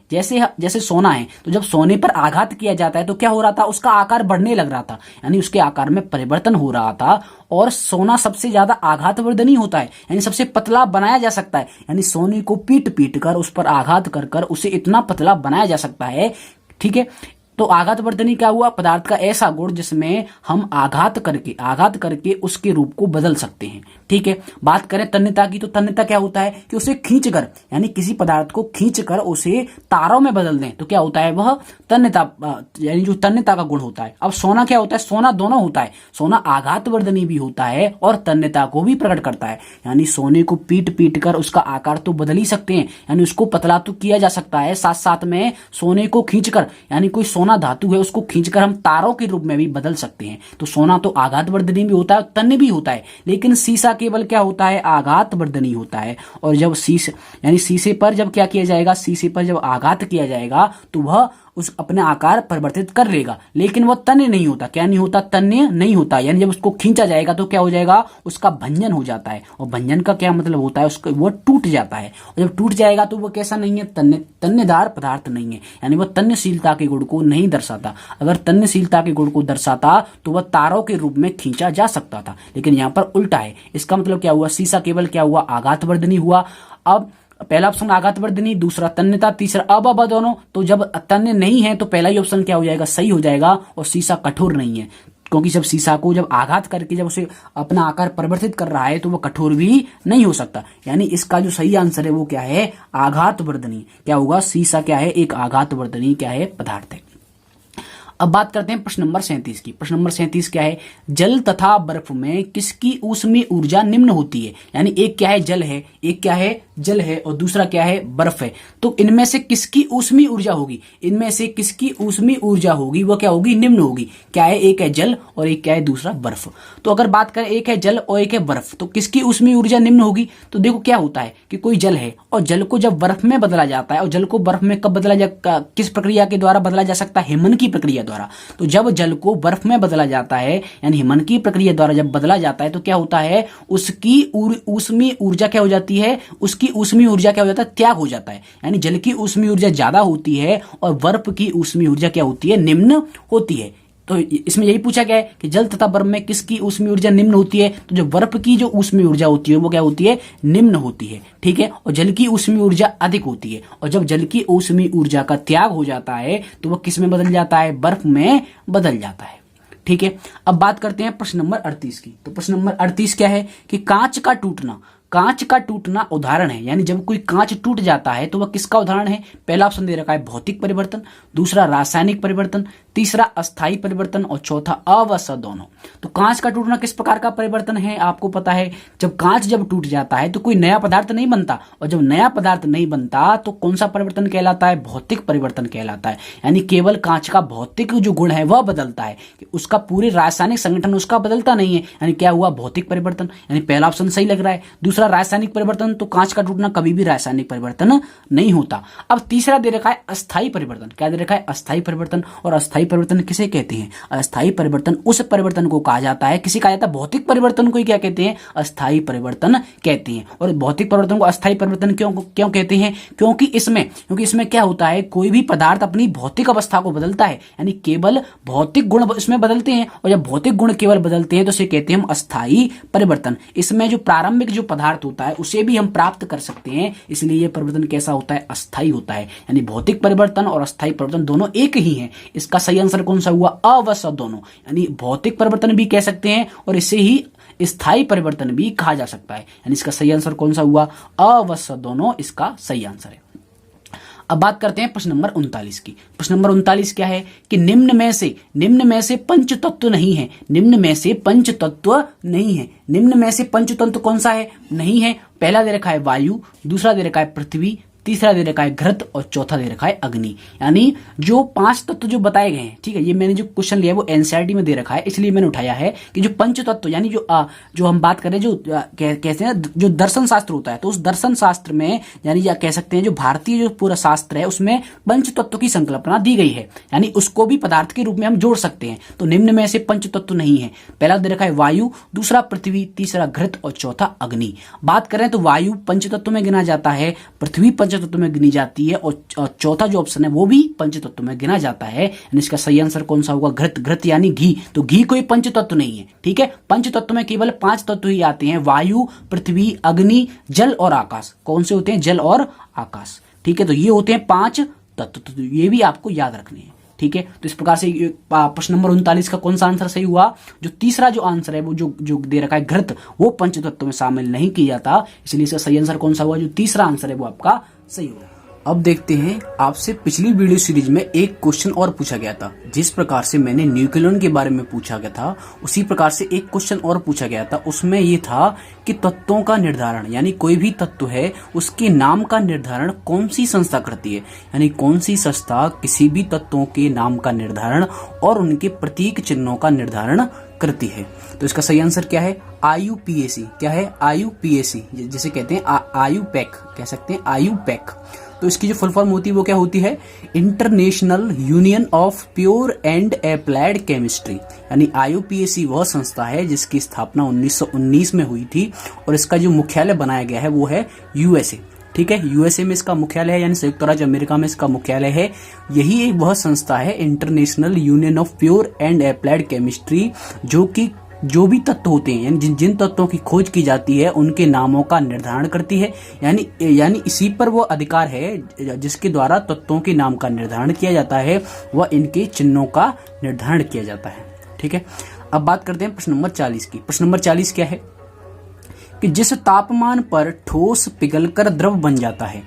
जैसे सोना है, तो जब सोने पर आघात किया जाता है तो क्या हो रहा था? उसका आकार बढ़ने लग रहा था, यानी उसके आकार में परिवर्तन हो रहा था। और सोना सबसे ज्यादा आघातवर्धनी होता है, यानी सबसे पतला बनाया जा सकता है, यानी सोने को पीट कर उस पर आघात कर उसे इतना पतला बनाया जा सकता है। ठीक है, तो आघातवर्धनी क्या हुआ? पदार्थ का ऐसा गुण जिसमें हम आघात करके उसके रूप को बदल सकते हैं। ठीक है, बात करें तन्यता की, तो तन्यता क्या होता है कि उसे खींचकर, यानी किसी पदार्थ को खींचकर उसे तारों में बदल दें तो क्या होता है? वह तन्यता, यानी जो तन्यता का गुण होता है। अब सोना क्या होता है? सोना दोनों होता है, सोना आघातवर्धनी भी होता है और तन्यता को भी प्रकट करता है, यानी सोने को पीट कर उसका आकार तो बदल ही सकते हैं, यानी उसको पतला तो किया जा सकता है, साथ साथ में सोने को खींचकर, यानी कोई सोना धातु है उसको खींचकर हम तारों के रूप में भी बदल सकते हैं। तो सोना तो आघातवर्धनी भी होता है, तन्य भी होता है, लेकिन शीशा केवल क्या होता है? आघातवर्धनी होता है। और जब शीशे पर जब क्या किया जाएगा? शीशे पर जब आघात किया जाएगा तो वह उस अपने आकार परिवर्तित कर लेगा, लेकिन वह तन्य नहीं होता। क्या नहीं होता? तन्य नहीं होता, यानी जब उसको खींचा जाएगा तो क्या हो जाएगा? उसका भंजन हो जाता है। और भंजन का क्या मतलब होता है? उसका वो टूट जाता है, और जब टूट जाएगा तो वो कैसा नहीं है? तन्यदार पदार्थ नहीं है, यानी वह तन्यशीलता के गुण को नहीं दर्शाता। अगर तन्यशीलता के गुण को दर्शाता तो वह तारों के रूप में खींचा जा सकता था, लेकिन यहाँ पर उल्टा है। इसका मतलब क्या हुआ? शीशा केवल क्या हुआ? आघातवर्धनी हुआ। अब पहला ऑप्शन आघातवर्धनी, दूसरा तन्यता, तीसरा अ दोनों। तो जब तन्य नहीं है तो पहला ही ऑप्शन क्या हो जाएगा? सही हो जाएगा। और शीशा कठोर नहीं है, क्योंकि जब शीशा को जब आघात करके जब उसे अपना आकार परिवर्तित कर रहा है तो वह कठोर भी नहीं हो सकता, यानी इसका जो सही आंसर है वो क्या है? आघातवर्धनी। क्या होगा? शीशा क्या है? एक आघातवर्धनी क्या है? पदार्थ है। अब बात करते हैं प्रश्न नंबर 37 की। प्रश्न नंबर 37 क्या है? जल तथा बर्फ में किसकी ऊष्मीय ऊर्जा निम्न होती है? यानी एक क्या है? जल है, एक क्या है? जल है, और दूसरा क्या है? बर्फ है। तो इनमें से किसकी ऊष्मीय ऊर्जा होगी? इनमें से किसकी ऊष्मीय ऊर्जा होगी? वो क्या होगी? निम्न होगी। क्या है? एक है जल और एक क्या है? दूसरा बर्फ। तो अगर बात करें एक है जल और एक है बर्फ, तो किसकी ऊष्मीय ऊर्जा निम्न होगी? तो देखो क्या होता है कि कोई जल है और जल को जब बर्फ में बदला जाता है, और जल को बर्फ में कब बदला किस प्रक्रिया के द्वारा बदला जा सकता है? हिमन की प्रक्रिया द्वारा। तो जब जल को बर्फ में बदला जाता है, यानी हिमन की प्रक्रिया द्वारा जब बदला जाता है, तो क्या होता है? उसकी ऊष्मीय ऊर्जा क्या हो जाती है? उसकी ऊष्मीय ऊर्जा क्या हो जाता है? त्याग हो जाता है, यानी जल की ऊष्मीय ऊर्जा ज्यादा होती है और बर्फ की ऊष्मीय ऊर्जा क्या होती है? निम्न होती है। तो इसमें यही पूछा गया है कि जल तथा बर्फ में किसकी ऊष्मीय ऊर्जा निम्न होती है? तो जो बर्फ की जो ऊष्मीय ऊर्जा होती है वो क्या होती है? निम्न होती है। ठीक है, और जल की ऊष्मीय ऊर्जा अधिक होती है, और जब जल की ऊष्मीय ऊर्जा का त्याग हो जाता है तो वह किस में बदल जाता है? बर्फ में बदल जाता है। ठीक है, अब बात करते हैं प्रश्न नंबर 38 की। तो प्रश्न नंबर 38 क्या है कि कांच का टूटना उदाहरण है, यानी जब कोई कांच टूट जाता है तो वह किसका उदाहरण है? पहला ऑप्शन दे रखा है भौतिक परिवर्तन, दूसरा रासायनिक परिवर्तन, तीसरा अस्थायी परिवर्तन और चौथा अवश्य दोनों। तो कांच का टूटना किस प्रकार का परिवर्तन है? आपको पता है जब कांच जब टूट जाता है तो कोई नया पदार्थ नहीं बनता, और जब नया पदार्थ नहीं बनता तो कौन सा परिवर्तन कहलाता है? भौतिक परिवर्तन कहलाता है। यानी केवल कांच का भौतिक जो गुण है वह बदलता है, कि उसका पूरे रासायनिक संगठन उसका बदलता नहीं है। यानी क्या हुआ? भौतिक परिवर्तन। यानी पहला ऑप्शन सही लग रहा है। दूसरा रासायनिक परिवर्तन, तो कांच का टूटना कभी भी रासायनिक परिवर्तन नहीं होता। अब तीसरा दे रखा है अस्थायी परिवर्तन। क्या दे रखा है? अस्थायी परिवर्तन। और अस्थायी परिवर्तन किसे कहते हैं? अस्थायी परिवर्तन उस परिवर्तन को कहा जाता है, किसी कहा जाता है भौतिक परिवर्तन को ही क्या कहते हैं? अस्थायी परिवर्तन कहते हैं। और भौतिक परिवर्तन को अस्थायी परिवर्तन क्यों कहते हैं? क्योंकि इसमें क्या होता है? कोई भी पदार्थ अपनी भौतिक अवस्था को बदलता है, यानी केवल भौतिक गुण इसमें बदलते हैं, और जब भौतिक गुण केवल बदलते हैं तो इसे कहते हैं हम अस्थायी परिवर्तन। इसमें जो प्रारंभिक जो पदार्थ होता है उसे भी हम प्राप्त कर सकते हैं, इसलिए यह परिवर्तन कैसा होता है? अस्थायी होता है। यानी भौतिक परिवर्तन और अस्थायी परिवर्तन दोनों एक ही हैं। इसका सही आंसर कौन सा हुआ? अवश्य दोनों। यानी भौतिक परिवर्तन भी कह सकते हैं और इसे ही स्थायी परिवर्तन भी कहा जा सकता है। यानी इसका सही आंसर कौन सा हुआ? अवश्य दोनों इसका सही आंसर है। अब बात करते हैं प्रश्न नंबर 39 की। प्रश्न नंबर 39 क्या है कि निम्न में से पंच तत्व नहीं है। निम्न में से पंच तत्व नहीं है। निम्न में से पंच तत्व कौन सा है? नहीं है। पहला दे रखा है वायु, दूसरा दे रखा है पृथ्वी, तीसरा दे रखा है घृत और चौथा दे रखा है अग्नि। यानी जो 5 तत्व जो बताए गए हैं, ठीक है, ये मैंने जो क्वेश्चन लिया है वो एनसीईआरटी में दे रखा है, इसलिए मैंने उठाया है कि जो पंच तत्व यानी जो हम बात करें जो कहते हैं जो दर्शन शास्त्र होता है, तो उस दर्शन शास्त्र में यानी या कह सकते हैं जो भारतीय जो पूरा शास्त्र है उसमें पंच तत्व की संकल्पना दी गई है, यानी उसको भी पदार्थ के रूप में हम जोड़ सकते हैं। तो निम्न में से पंच तत्व नहीं है। पहला दे रखा है वायु, दूसरा पृथ्वी, तीसरा घृत और चौथा अग्नि। बात करें तो वायु पंच तत्व में गिना जाता है, पृथ्वी पंच तत्व में गिनी जाती है और चौथा जो ऑप्शन है वो भी पंच तत्व में गिना जाता है। यानी इसका सही आंसर कौन सा होगा? घृत। घृत यानी घी, तो घी कोई पंच तत्व नहीं है, ठीक है। पंच तत्व में केवल 5 तत्व ही आते हैं, वायु, पृथ्वी, अग्नि, जल और आकाश। कौन से होते हैं? जल और आकाश, ठीक है। तो ये होते हैं 5 तत्व, तो ये भी आपको याद रखने हैं, ठीक है। तो इस प्रकार से प्रश्न नंबर 39 का कौन सा आंसर सही हुआ? जो तीसरा जो आंसर है वो जो दे रखा है घृत, वो पंच तत्व में शामिल नहीं किया जाता, इसलिए इसका सही आंसर कौन सा हुआ? जो तीसरा आंसर है वो आपका सही होगा। अब देखते हैं, आपसे पिछली वीडियो सीरीज में एक क्वेश्चन और पूछा गया था। जिस प्रकार से मैंने न्यूक्लियन के बारे में पूछा गया था, उसी प्रकार से एक क्वेश्चन और पूछा गया था। उसमें ये था कि तत्वों का निर्धारण, यानी कोई भी तत्व है उसके नाम का निर्धारण कौन सी संस्था करती है, यानी कौन सी संस्था किसी भी तत्वों के नाम का निर्धारण और उनके प्रतीक चिन्हों का निर्धारण करती है। तो इसका सही आंसर क्या है? IUPAC। क्या है? IUPAC, जिसे कहते हैं IUPAC, कह सकते हैं IUPAC। तो इसकी जो फुल फॉर्म होती है वो क्या होती है? International union of pure and applied chemistry. यानी IUPAC वह संस्था है जिसकी स्थापना 1919 में हुई थी और इसका जो मुख्यालय बनाया गया है वो है USA, ठीक है। USA में इसका मुख्यालय है, यानी संयुक्त राज्य अमेरिका में इसका मुख्यालय है। यही एक वह संस्था है international union of pure and applied chemistry, जो कि जो भी तत्व होते हैं, यानी जिन तत्वों की खोज की जाती है उनके नामों का निर्धारण करती है। यानी इसी पर वो अधिकार है जिसके द्वारा तत्वों के नाम का निर्धारण किया जाता है, वह इनके चिन्हों का निर्धारण किया जाता है, ठीक है। अब बात करते हैं प्रश्न नंबर 40 की। प्रश्न नंबर 40 क्या है कि जिस तापमान पर ठोस पिघलकर द्रव बन जाता है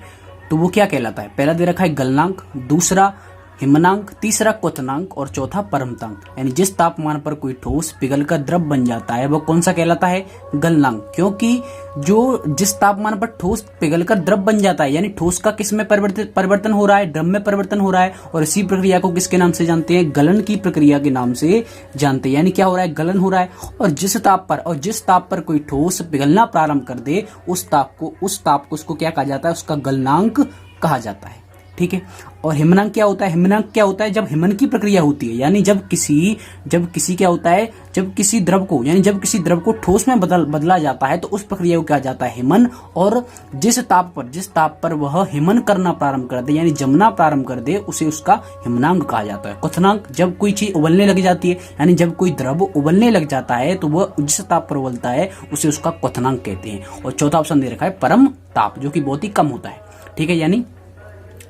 तो वो क्या कहलाता है? पहला दे रखा है गलनांक, दूसरा हिमनांक, तीसरा क्वथनांक और चौथा परमतांक। यानी जिस तापमान पर कोई ठोस पिघलकर द्रव बन जाता है वो कौन सा कहलाता है? गलनांक। क्योंकि जिस तापमान पर ठोस पिघलकर द्रव बन जाता है, यानी ठोस का किस में परिवर्तन हो रहा है? द्रव में परिवर्तन हो रहा है। और इसी प्रक्रिया को किसके नाम से जानते हैं? गलन की प्रक्रिया के नाम से जानते हैं। यानी क्या हो रहा है? गलन हो रहा है। और जिस ताप पर कोई ठोस पिघलना प्रारंभ कर दे उस ताप को उसको क्या कहा जाता है? उसका गलनांक कहा जाता है, ठीक है। और हिमनांक क्या होता है? हिमनांक क्या होता है? जब हिमन की प्रक्रिया होती है, यानी जब किसी क्या होता है? जब किसी द्रव को ठोस में बदला जाता है तो उस प्रक्रिया को कहा जाता है हिमन। और जिस ताप पर वह हिमन करना प्रारंभ कर दे, यानी जमना प्रारंभ कर दे, उसे उसका हिमनांक कहा जाता है। क्वथनांक, जब कोई चीज उबलने लग जाती है, यानी जब कोई द्रव उबलने लग जाता है तो वह जिस ताप पर उबलता है उसे उसका क्वथनांक कहते हैं। और चौथा ऑप्शन दे रखा है परम ताप, जो कि बहुत ही कम होता है, ठीक है। यानी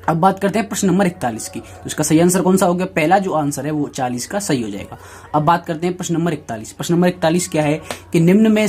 अब बात करते हैं प्रश्न नंबर 41 की। तो इसका सही आंसर कौन सा हो गया? पहला जो आंसर है वो 40 का सही हो जाएगा। अब बात करते हैं प्रश्न नंबर 41। प्रश्न नंबर 41 क्या है कि निम्न में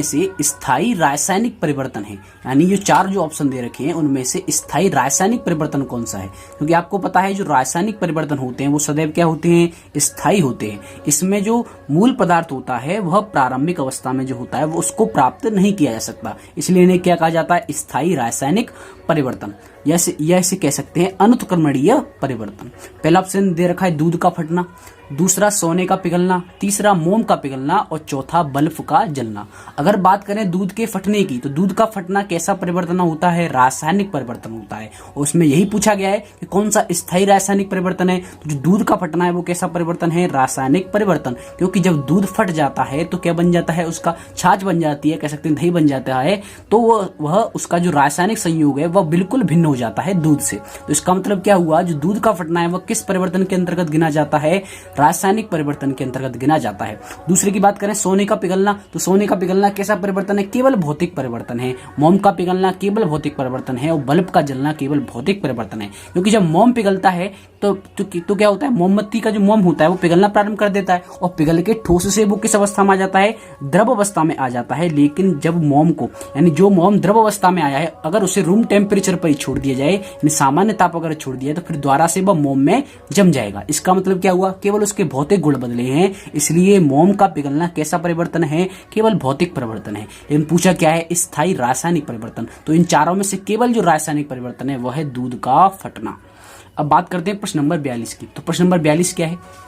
से स्थायी रासायनिक परिवर्तन है, यानी ये 4 जो ऑप्शन दे रखे हैं उनमें से स्थायी रासायनिक परिवर्तन कौन सा है? क्योंकि आपको पता है जो रासायनिक परिवर्तन होते हैं वो सदैव क्या होते हैं? स्थायी होते हैं। इसमें जो मूल पदार्थ होता है वह प्रारंभिक अवस्था में जो होता है वो उसको प्राप्त नहीं किया जा सकता, इसलिए इन्हें क्या कहा जाता है? स्थायी रासायनिक परिवर्तन। ऐसे कह सकते हैं अनुत्क्रमणीय परिवर्तन। पहला ऑप्शन दे रखा है दूध का फटना, दूसरा सोने का पिघलना, तीसरा मोम का पिघलना और चौथा बल्ब का जलना। अगर बात करें दूध के फटने की, तो दूध का फटना कैसा परिवर्तन होता है? रासायनिक परिवर्तन होता है। और उसमें यही पूछा गया है कि कौन सा स्थायी रासायनिक परिवर्तन है। तो जो दूध का फटना है वो कैसा परिवर्तन है? रासायनिक परिवर्तन। क्योंकि जब दूध फट जाता है तो क्या बन जाता है? उसका छाछ बन जाती है, कह सकते हैं दही बन जाता है। तो वह उसका जो रासायनिक संयोग है वह बिल्कुल भिन्न हो जाता है दूध से। तो इसका मतलब क्या हुआ? जो दूध का फटना है वह किस परिवर्तन के अंतर्गत गिना जाता है? रासायनिक परिवर्तन के अंतर्गत गिना जाता है। दूसरे की बात करें सोने का पिघलना, तो सोने का पिघलना कैसा परिवर्तन है? केवल भौतिक परिवर्तन है। मोम का पिघलना केवल भौतिक परिवर्तन है और बल्ब का जलना केवल भौतिक परिवर्तन है। क्योंकि जब मोम पिघलता है तो क्या होता है? मोमबत्ती का जो मोम होता है वो पिघलना प्रारंभ कर देता है और पिघल के ठोस से वो किस अवस्था में आ जाता है? द्रव अवस्था में आ जाता है। लेकिन जब मोम को, यानी जो मोम द्रव अवस्था में आया है, अगर उसे रूम टेम्परेचर पर ही छोड़ छोड़ दिया जाए, यानी सामान्य ताप अगर छोड़ दिया तो फिर दोबारा से वह मोम में जम जाएगा। इसका मतलब क्या हुआ, केवल उसके भौतिक गुण बदले हैं, इसलिए मोम का पिघलना कैसा परिवर्तन है, केवल भौतिक परिवर्तन है। लेकिन पूछा क्या है, स्थायी रासायनिक परिवर्तन। तो इन चारों में से केवल जो रासायनिक परिवर्तन है वह है दूध का फटना। अब बात करते हैं प्रश्न नंबर 42 की। तो प्रश्न नंबर 42 क्या है,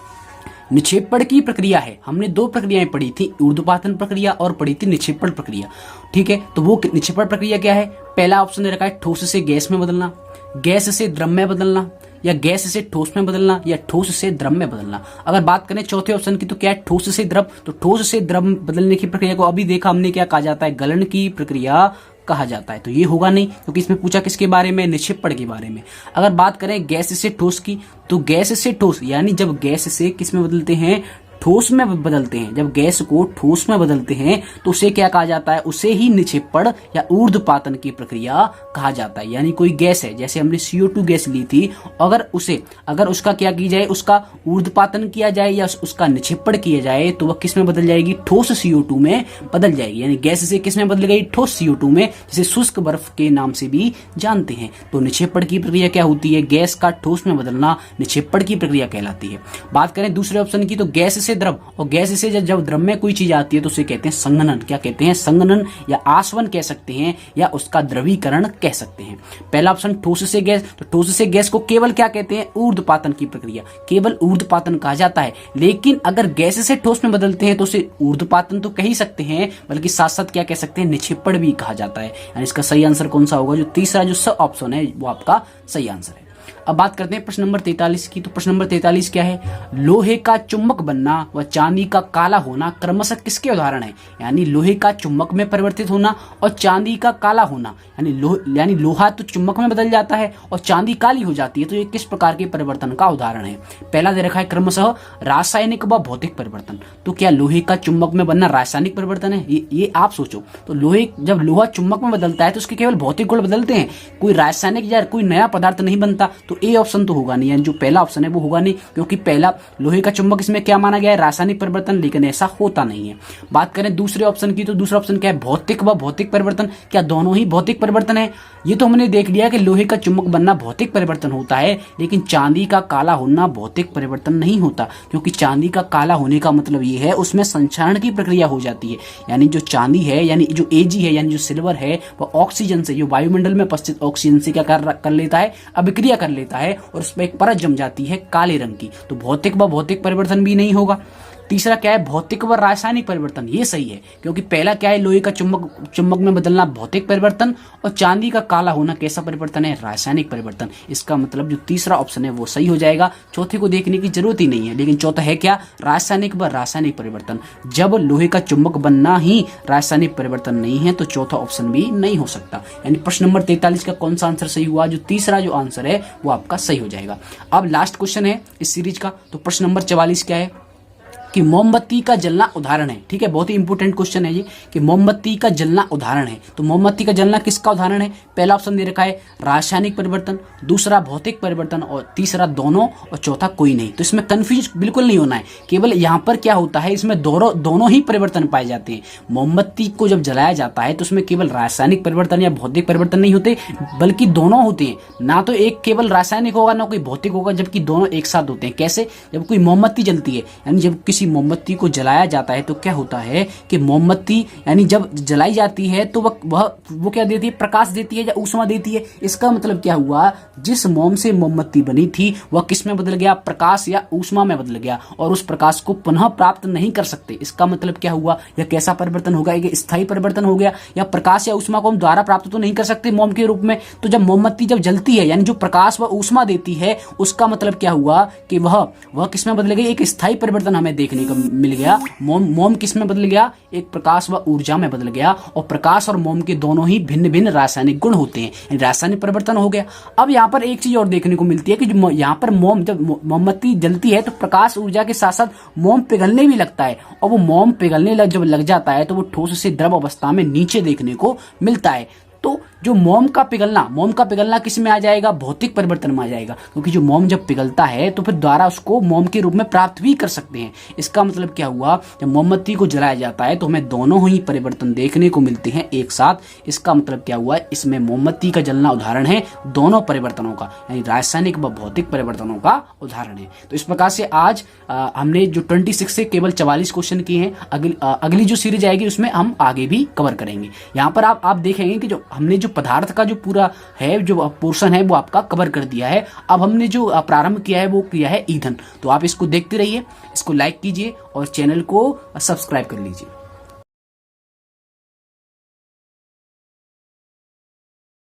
निक्षेपण की प्रक्रिया है। हमने दो प्रक्रियाएं पढ़ी थी, ऊर्ध्वपातन प्रक्रिया और पढ़ी थी निक्षेपण प्रक्रिया। ठीक है, तो वो निक्षेपण प्रक्रिया क्या है, पहला ऑप्शन दे रखा है ठोस से गैस में बदलना, गैस से द्रव में बदलना, या गैस से ठोस में बदलना, या ठोस से द्रव में बदलना। अगर बात करें चौथे ऑप्शन की तो क्या है, ठोस से द्रव। तो ठोस से द्रव बदलने की प्रक्रिया को अभी देखा हमने क्या कहा जाता है, गलन की प्रक्रिया कहा जाता है। तो ये होगा नहीं, क्योंकि इसमें पूछा किसके बारे में, निक्षेपण के बारे में। अगर बात करें गैस से ठोस की, तो गैस से ठोस यानी जब गैस से किस में बदलते हैं, ठोस में बदलते हैं। जब गैस को ठोस में बदलते हैं तो उसे क्या कहा जाता है, उसे ही निक्षेपण या ऊर्ध्वपातन की प्रक्रिया कहा जाता है। यानी कोई गैस है, जैसे हमने CO2 गैस ली थी, अगर उसका क्या की जाए, उसका ऊर्ध्वपातन किया जाए या उसका निक्षेपण किया जाए तो वह किस में बदल जाएगी, ठोस CO2 में बदल जाएगी। यानी गैस से किस में बदल गई, ठोस CO2 में, जिसे शुष्क बर्फ के नाम से भी जानते हैं। तो निक्षेपण की प्रक्रिया क्या होती है, गैस का ठोस में बदलना निक्षेपण की प्रक्रिया कहलाती है। बात करें दूसरे ऑप्शन की, तो गैस से द्रव, और गैस से जब द्रव में कोई चीज आती है तो उसे कहते हैं संघनन। क्या कहते हैं, संघनन या आसवन कह सकते हैं, या उसका द्रवीकरण कह सकते हैं। पहला ऑप्शन ठोस से गैस, तो ठोस से गैस को केवल क्या कहते हैं, ऊर्ध्वपातन की प्रक्रिया, केवल ऊर्ध्वपातन कहा जाता है। लेकिन अगर गैस से ठोस में बदलते हैं तो उसे ऊर्ध्वपातन तो कह ही सकते हैं, बल्कि साथ साथ क्या कह सकते हैं, निक्षेपण भी कहा जाता है। यानी इसका सही आंसर कौन सा होगा, जो तीसरा जो सब ऑप्शन है वो आपका सही आंसर है। अब बात करते हैं प्रश्न नंबर 43 की। तो प्रश्न नंबर 43 क्या है, लोहे का चुंबक बनना व चांदी का काला होना क्रमशः किसके उदाहरण है। यानी लोहे का चुंबक में परिवर्तित होना और चांदी का काला होना, यानी लोहा तो चुंबक में बदल जाता है और चांदी काली हो जाती है। तो ये किस प्रकार के परिवर्तन का उदाहरण है। पहला दे रखा है क्रमशः रासायनिक व भौतिक परिवर्तन। तो क्या लोहे का चुंबक में बनना रासायनिक परिवर्तन है, ये आप सोचो। तो जब लोहा चुंबक में बदलता है तो उसके केवल भौतिक गुण बदलते हैं, कोई रासायनिक या कोई नया पदार्थ नहीं बनता। तो ए ऑप्शन तो होगा नहीं, यानी जो पहला ऑप्शन है वो होगा नहीं, क्योंकि पहला लोहे का चुंबक इसमें क्या माना गया है, रासायनिक परिवर्तन, लेकिन ऐसा होता नहीं है। बात करें दूसरे ऑप्शन की, तो दूसरा ऑप्शन क्या है, भौतिक व भौतिक परिवर्तन। क्या दोनों ही भौतिक परिवर्तन है। ये तो हमने देख लिया कि लोहे का चुंबक बनना भौतिक परिवर्तन होता है, लेकिन चांदी का काला होना भौतिक परिवर्तन नहीं होता, क्योंकि चांदी का काला होने का मतलब ये है उसमें संचरण की प्रक्रिया हो जाती है। यानी जो चांदी है, यानी जो Ag है, यानी जो सिल्वर है, वह ऑक्सीजन से, जो वायुमंडल में उपस्थित ऑक्सीजन से क्या कर लेता है, अभिक्रिया कर लेता है और उसमें एक परत जम जाती है काले रंग की। तो भौतिक व भौतिक परिवर्तन भी नहीं होगा। तीसरा क्या है, भौतिक व रासायनिक परिवर्तन। ये सही है, क्योंकि पहला क्या है, लोहे का चुंबक में बदलना भौतिक परिवर्तन, और चांदी का काला होना कैसा परिवर्तन है, रासायनिक परिवर्तन। इसका मतलब जो तीसरा ऑप्शन है वो सही हो जाएगा। चौथे को देखने की जरूरत ही नहीं है। लेकिन चौथा है क्या, रासायनिक व रासायनिक परिवर्तन। जब लोहे का चुंबक बनना ही रासायनिक परिवर्तन नहीं है तो चौथा ऑप्शन भी नहीं हो सकता। यानी प्रश्न नंबर 43 का कौन सा आंसर सही हुआ, जो तीसरा जो आंसर है वो आपका सही हो जाएगा। अब लास्ट क्वेश्चन है इस सीरीज का। तो प्रश्न नंबर 44 क्या है कि मोमबत्ती का जलना उदाहरण है। ठीक है, बहुत ही इंपॉर्टेंट क्वेश्चन है ये, कि मोमबत्ती का जलना उदाहरण है। तो मोमबत्ती का जलना किसका उदाहरण है। पहला ऑप्शन दे रखा है रासायनिक परिवर्तन, दूसरा भौतिक परिवर्तन, और तीसरा दोनों, और चौथा कोई नहीं। तो इसमें कंफ्यूज बिल्कुल नहीं होना है। केवल यहाँ पर क्या होता है, इसमें दोनों ही परिवर्तन पाए जाते हैं। मोमबत्ती को जब जलाया जाता है तो उसमें केवल रासायनिक परिवर्तन या भौतिक परिवर्तन नहीं होते, बल्कि दोनों होते हैं। ना तो एक केवल रासायनिक होगा ना कोई भौतिक होगा, जबकि दोनों एक साथ होते हैं। कैसे, जब कोई मोमबत्ती जलती है, यानी जब किसी मोमबत्ती को जलाया जाता है तो क्या होता है कि मोमबत्ती यानी जब जलाई जाती है तो वो क्या देती है, प्रकाश देती है या ऊष्मा देती है। इसका मतलब क्या हुआ, जिस मोम से मोमबत्ती बनी थी वह किस में बदल गया, प्रकाश या ऊष्मा में बदल गया, और उस प्रकाश को पुनः प्राप्त नहीं कर सकते। इसका मतलब क्या हुआ, यह कैसा परिवर्तन होगा, एक स्थायी परिवर्तन हो गया। या प्रकाश या ऊष्मा को हम द्वारा प्राप्त तो नहीं कर सकते मोम के रूप में। तो जब मोमबत्ती जब जलती है, यानी जो प्रकाश व ऊष्मा देती है, उसका मतलब क्या हुआ कि वह किस में बदल गई, एक स्थायी परिवर्तन हमें देखने को मिल गया। मोम किस में बदल गया, एक प्रकाश व ऊर्जा में बदल गया। और प्रकाश और मोम के दोनों ही भिन्न भिन्न रासायनिक गुण होते हैं, रासायनिक परिवर्तन हो गया। अब यहाँ पर एक चीज और देखने को मिलती है कि जो यहाँ पर जब मोमबत्ती जलती है तो प्रकाश ऊर्जा के साथ साथ मोम पिघलने भी लगता है, और वो मोम पिघलने जब लग जाता है तो वो ठोस से द्रव अवस्था में नीचे देखने को मिलता है। तो जो मोम का पिघलना किस में आ जाएगा, भौतिक परिवर्तन में आ जाएगा, क्योंकि जो मोम जब पिघलता है तो फिर द्वारा उसको मोम के रूप में प्राप्त भी कर सकते हैं। इसका मतलब क्या हुआ, जब मोमबत्ती को जलाया जाता है तो हमें दोनों ही परिवर्तन देखने को मिलते हैं एक साथ। इसका मतलब क्या हुआ, इसमें मोमबत्ती का जलना उदाहरण है दोनों परिवर्तनों का, यानी रासायनिक व भौतिक परिवर्तनों का उदाहरण है। तो इस प्रकार से आज हमने जो 26 से केवल 44 क्वेश्चन किए हैं। अगली जो सीरीज आएगी उसमें हम आगे भी कवर करेंगे। यहाँ पर आप देखेंगे कि जो हमने जो पदार्थ का जो पूरा है जो पोर्शन है वो आपका कवर कर दिया है। अब हमने जो प्रारंभ किया है वो किया है ईंधन। तो आप इसको देखते रहिए, इसको लाइक कीजिए और चैनल को सब्सक्राइब कर लीजिए।